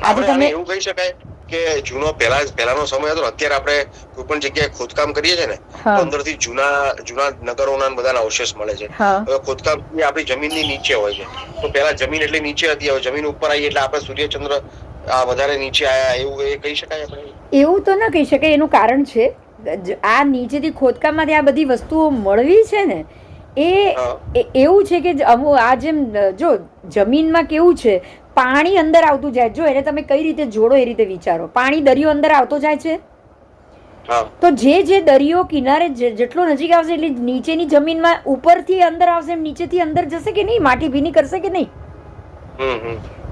આજે તમે એવું કહી શકાય કે જૂનો પહેલાનો સમય હતો, અત્યારે આપણે કોઈ પણ જગ્યાએ ખોદકામ કરીએ છીએ ને તો અંદરથી જૂના નગરોના બધાના અવશેષ મળે છે. હવે ખોદકામ આપણી જમીનની નીચે હોય છે. તો પહેલા જમીન એટલે નીચે હતી, હવે જમીન ઉપર આવી એટલે આપણે સૂર્યચંદ્ર વધારે નીચે આયા, એવું એ કહી શકાય આપણે? એવું તો ના કહી શકાય. એનું કારણ છે આ નીચેથી ખોદકામમાંથી આ બધી વસ્તુઓ મળવી છે ને, એ એવું છે કે આ જેમ જો જમીનમાં કેવું છે, પાણી અંદર આવતું જાય. જો એને તમે કઈ રીતે જોડો એ રીતે વિચારો. પાણી દરિયો અંદર આવતો જાય છે, હા તો જે દરિયો કિનારે જેટલો નજીક આવશે એટલે નીચેની જમીનમાં ઉપરથી અંદર આવશે એમ નીચેથી અંદર જશે કે નહીં, માટી ભીની કરશે કે નહીં?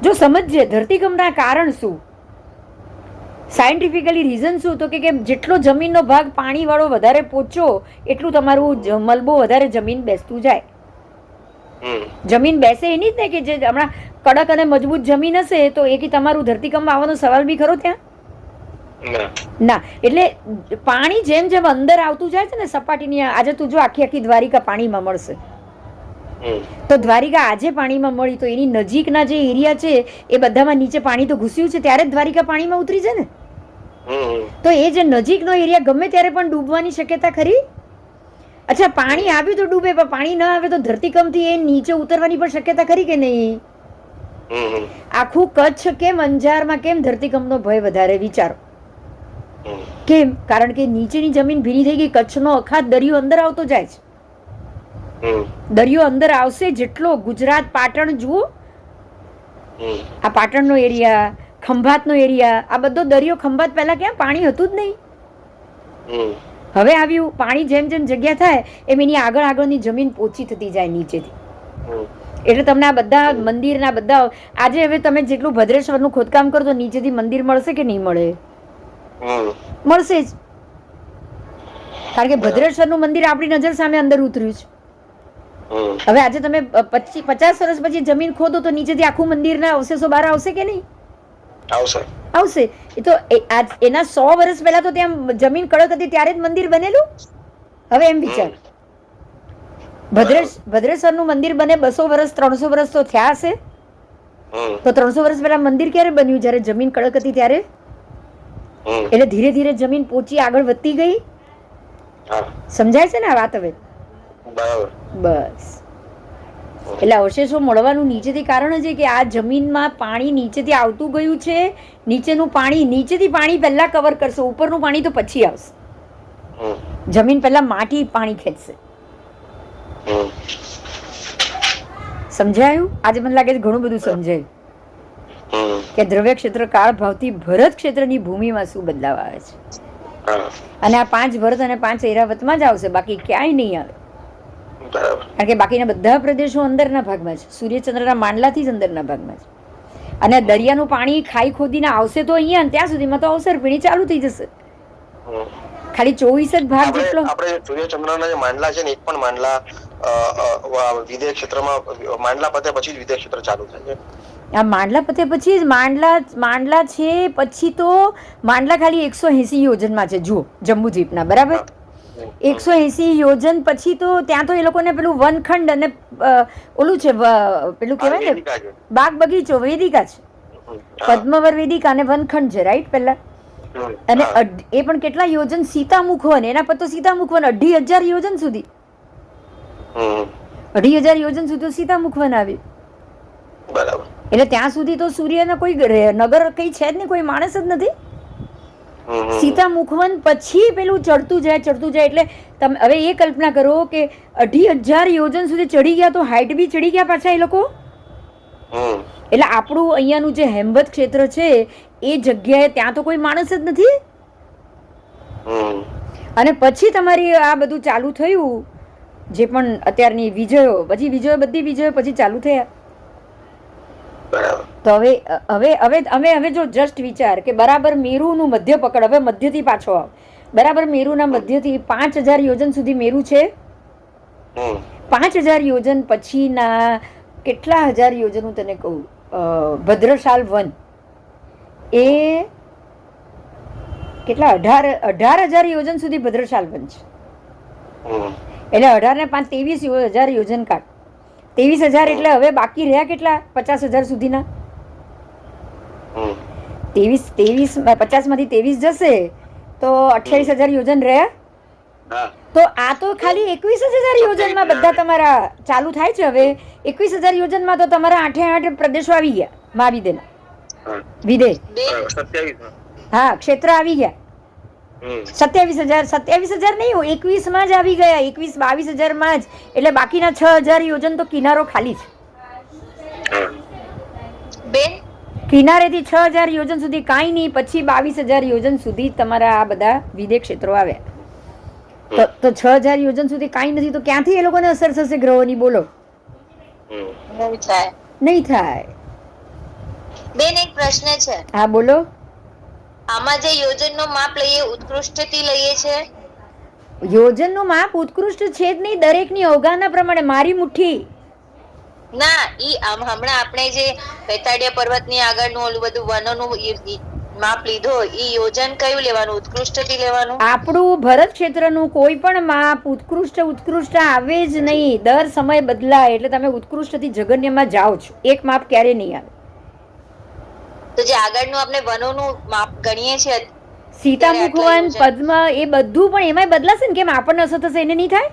જો સમજજે ધરતીકંપના કારણ શું, સાયન્ટિફિકલી રીઝન શું, તો કે જેટલો જમીનનો ભાગ પાણી વાળો વધારે પહોંચો એટલું તમારું મલબો વધારે જમીન બેસતું જાય. જમીન બેસે એની જ ને કે જે હમણાં કડક અને મજબૂત જમીન હશે તો એ કે તમારું ધરતીકંપ આવવાનો સવાલ બી ખરો ત્યાં ના. એટલે પાણી જેમ જેમ અંદર આવતું જાય છે ને સપાટીની, આજે તું જો આખી દ્વારિકા પાણીમાં મળશે, તો દ્વારિકા આજે પાણીમાં મળી તો એની નજીકના જે એરિયા છે એ બધામાં નીચે પાણી તો ઘૂસ્યું છે ત્યારે જ દ્વારિકા પાણીમાં ઉતરી છે ને. તો એ જે નજીકનો એરિયા ગમે ત્યારે પણ ડૂબવાની શક્યતા ખરી. અચ્છા, પાણી આવ્યું તો ડૂબે, પણ પાણી ન આવે તો ધરતીકંપથી એ નીચે ઉતરવાની પણ શક્યતા ખરી કે નહીં? આખું કચ્છ કેમ અંજારમાં કેમ ધરતીકંપનો ભય વધારે, વિચારો કેમ? કારણ કે નીચેની જમીન ભીની થઈ ગઈ, કચ્છનો અખાત દરિયો અંદર આવતો જાય છે. દરિયો અંદર આવશે જેટલો, ગુજરાત પાટણ જુઓ, આ પાટણનો એરિયા, ખંભાતનો એરિયા, આ બધો દરિયો, ખંભાત પહેલા ક્યાં પાણી હતું જ નહીં, હવે આવ્યું પાણી. જેમ જેમ જગ્યા થાય એમ એની આગળ આગળની જમીન પોચી થતી જાય નીચેથી. એટલે તમને આ બધા મંદિરના બધા આજે હવે તમે જેટલું ભદ્રેશ્વરનું ખોદકામ કરો તો નીચેથી મંદિર મળશે કે નહીં મળે? મળશે જ, કારણ કે ભદ્રેશ્વરનું મંદિર આપણી નજર સામે અંદર ઉતર્યું છે. હવે આજે તમે 50 વર્ષ પછી જમીન ખોદો તો નીચેથી આખું મંદિરના અવશેષો બહાર આવશે કે નહીં? આવશે. એ તો એના 100 વર્ષ પહેલા તો ત્યાં જમીન કડક હતી ત્યારે જ મંદિર બનેલું. હવે એમ વિચાર, ભદ્રેશ્વરનું મંદિર બને 200 વર્ષ 300 વર્ષ તો થયા હશે, તો 300 વર્ષ પહેલા મંદિર ક્યારે બન્યું? જ્યારે જમીન કડક હતી ત્યારે. એટલે ધીરે ધીરે જમીન પોચી આગળ વધતી ગઈ. સમજાય છે ને આ વાત? હવે બસ, એટલે અવશેષો મળવાનું નીચેથી કારણ છે કે આ જમીનમાં પાણી નીચેથી આવતું ગયું છે. નીચેનું પાણી, નીચેથી પાણી પહેલા કવર કરશે, ઉપરનું પાણી તો પછી આવશે. જમીન પહેલા માટી પાણી ખેંચશે. સમજાયું? આજે મને લાગે છે ઘણું બધું સમજાયું કે દ્રવ્ય ક્ષેત્ર કાળ ભાવથી ભરત ક્ષેત્રની ભૂમિમાં શું બદલાવ આવે છે. અને આ 5 ભરત અને 5 ઐરાવતમાં જ આવશે, બાકી ક્યાંય નહીં આવે. કારણ કે બાકીના બધા પ્રદેશો અંદરના ભાગમાં છે, સૂર્યચંદ્રના માંડલાથી જ અંદરના ભાગમાં છે. અને દરિયાનું પાણી ખાઈ ખોદીને આવશે તો અહીંયા, ત્યાં સુધીમાં તો અવસરપીણી ચાલુ થઈ જશે. ખાલી 24 જ ભાગ જેટલો. આપણે સૂર્યચંદ્રના જે માંડલા છે ને, એક પણ માંડલા વિદેશ ક્ષેત્રમાં, માંડલા પતે પછી જ વિદેશ ક્ષેત્ર ચાલુ થાય છે. આ માંડલા પતે પછી જ માંડલા છે. પછી તો માંડલા ખાલી 180 યોજનમાં છે, જુઓ જમ્બુ દ્વીપના, બરાબર? 180 યોજન પછી તો ત્યાં તો એ લોકોને પેલું વનખંડ અને ઓલું છે, પેલું કહેવાય ને બાગ બગીચો, વેદિકા છે, પદ્મવર વેદિકા અને વનખંડ છે, રાઈટ? પહેલા અને એ પણ કેટલા યોજન? સીતામુખ વન, એના પર તો સીતામુખ વન 2,500 યોજન સુધી, 2,500 યોજન સુધી સીતામુખ વન આવ્યું. બરાબર. એટલે ત્યાં સુધી તો સૂર્યના કોઈ નગર કઈ છે જ નહીં, કોઈ માણસ જ નથી. સીતા મુખવન પછી પેલું ચડતું જાય. એટલે તમે હવે એ કલ્પના કરો કે 2,500 યોજન સુધી ચડી ગયા, તો હાઈટ બી ચડી ગયા પાછા એ લોકો. એટલે આપણું અહીંયાનું જે હેમવત ક્ષેત્ર છે એ જગ્યાએ ત્યાં તો કોઈ માણસ જ નથી. અને પછી તમારી આ બધું ચાલુ થયું, જે પણ અત્યારની વિજયો, પછી બધી વિજયો પછી ચાલુ થયા. તો હવે જો જસ્ટ વિચાર કે બરાબર મેરુનું મધ્ય પકડ, હવે મધ્યથી પાછો આવ. બરાબર મેરુના મધ્યથી 5,000 યોજન સુધી મેરુ છે. 5,000 યોજન પછીના કેટલા હજાર યોજન હું તને કહું, ભદ્રશાલ વન એ કેટલા 18,000 યોજન સુધી ભદ્રશાલ વન છે. એટલે 18 ને 5 23,000 યોજન કાઢ. 23,000 એટલે હવે બાકી રહ્યા કેટલા? 50,000 સુધીના. 50 માંથી 23 જશે તો 28,000 યોજન રહ્યા. તો આ તો ખાલી 21,000 યોજનમાં બધા તમારા ચાલુ થાય છે. હવે 21,000 યોજનમાં તો તમારા 8 પ્રદેશો આવી ગયા. વિદેશ, હા, ક્ષેત્ર આવી ગયા. 27,000 નહીં, 21 જ આવી ગયા. 22,000 જ. એટલે બાકીના 6,000 યોજન તો કિનારો ખાલી છે. બેન, કિનારેથી 6,000 યોજન સુધી કાંઈ નહીં, પછી 22,000 યોજન સુધી તમારા આ બધા વિદેશ ક્ષેત્રો આવ્યા. તો 6,000 યોજન સુધી કાંઈ નથી તો ક્યાંથી એ લોકોને અસર થશે ગ્રહોની? બોલો. નહીં થાય. બેન એક પ્રશ્ન છે. હા બોલો. આમાં જે યોજનનો માપ લઈએ ઉત્કૃષ્ટથી લઈએ છે? યોજનનું માપ ઉત્કૃષ્ટ છે જ નહીં, દરેકની અવગાહના પ્રમાણે. મારી મુઠ્ઠી ના, ઈ આમ હમણાં આપણે જે બેતાડિયા પર્વતની આગળનું ઓલું બધું વનોનું માપ લીધો, ઈ યોજન કયું લેવાનું? ઉત્કૃષ્ટથી લેવાનું? આપણું ભરત ક્ષેત્રનું કોઈ પણ માપ ઉત્કૃષ્ટ આવે જ નહીં. દર સમય બદલાય, એટલે તમે ઉત્કૃષ્ટથી જગન્યમાં જાઓ છો. એક માપ ક્યારે નહીં આવે. તો જે આગળનું આપણે વનોનું માપ ગણીએ છીએ, સીતામુખવન, પદ્મ, એ બધું પણ એમાંય બદલાશે ને. કેમ આપણને અસર થશે એને નહીં થાય?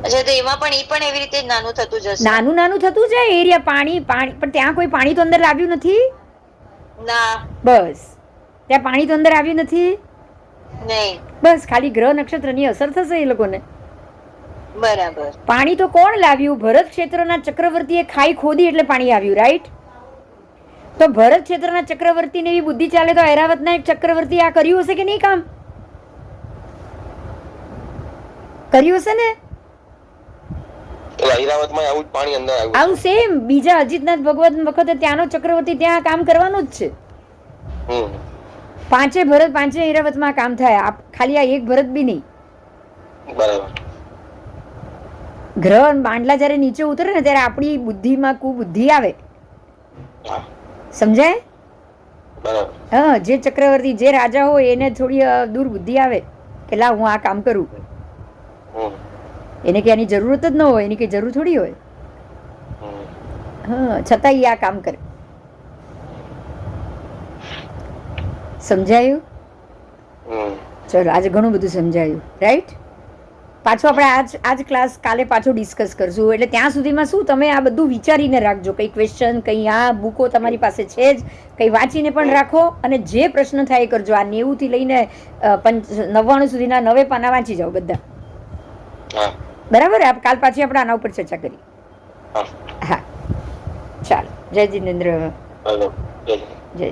અચ્છા, તો એમાં પણ ઈ પણ એવી રીતે નાનું થતું જશે? નાનું થતું જાય એરિયા. પાણી પણ ત્યાં કોઈ પાણી તો અંદર લાવ્યું નથી. ના, બસ ત્યાં પાણી તો અંદર આવ્યું નથી. નહીં, બસ ખાલી ગ્રહ નક્ષત્રની અસર થશે એ લોકોને. બરાબર. પાણી તો કોણ લાવ્યું? ભરત ક્ષેત્રના ચક્રવર્તીએ ખાઈ ખોદી એટલે પાણી આવ્યું, રાઈટ? તો ભરત ક્ષેત્રના ચક્રવર્તીને એવી બુદ્ધિ ચાલે તો ઐરાવતના એક ચક્રવર્તી આ કર્યું હશે કે નહીં? કામ કર્યું હશે ને. આવું સેમ બીજા અજીતનાથ ભગવત વખતે ત્યાંનો ચક્રવર્તી ત્યાં કામ કરવાનું જ છે. પાંચે ભરત પાંચે ઐરાવતમાં કામ થાય. ખાલી આ એક ભરત બી નહીં. ગ્રહ માંડલા જયારે નીચે ઉતરે ને ત્યારે આપણી બુદ્ધિમાં કુબુદ્ધિ આવે. સમજાય? હા, જે ચક્રવર્તી જે રાજા હોય એને થોડી દુર્બુદ્ધિ આવે કે લા હું આ કામ કરું. એને કે આની જરૂરત જ ન હોય, એની કઈ જરૂર થોડી હોય. હા, છતાં એ આ કામ કરે. સમજાયું? ચલો, આજે ઘણું બધું સમજાયું, રાઈટ? પાછો આપણે આજ ક્લાસ કાલે પાછો ડિસ્કસ કરશું. એટલે ત્યાં સુધીમાં શું તમે આ બધું વિચારીને રાખજો. કઈ ક્વેશ્ચન, કઈ આ બુકો તમારી પાસે છે જ, કઈ વાંચીને પણ રાખો. અને જે પ્રશ્ન થાય એ કરજો. આ 90 થી લઈને 99 સુધીના 9 પાના વાંચી જાઓ બધા. બરાબર? કાલ પાછી આપણે આના ઉપર ચર્ચા કરી. હા, ચાલો. જય જિનેન્દ્ર. જય જય.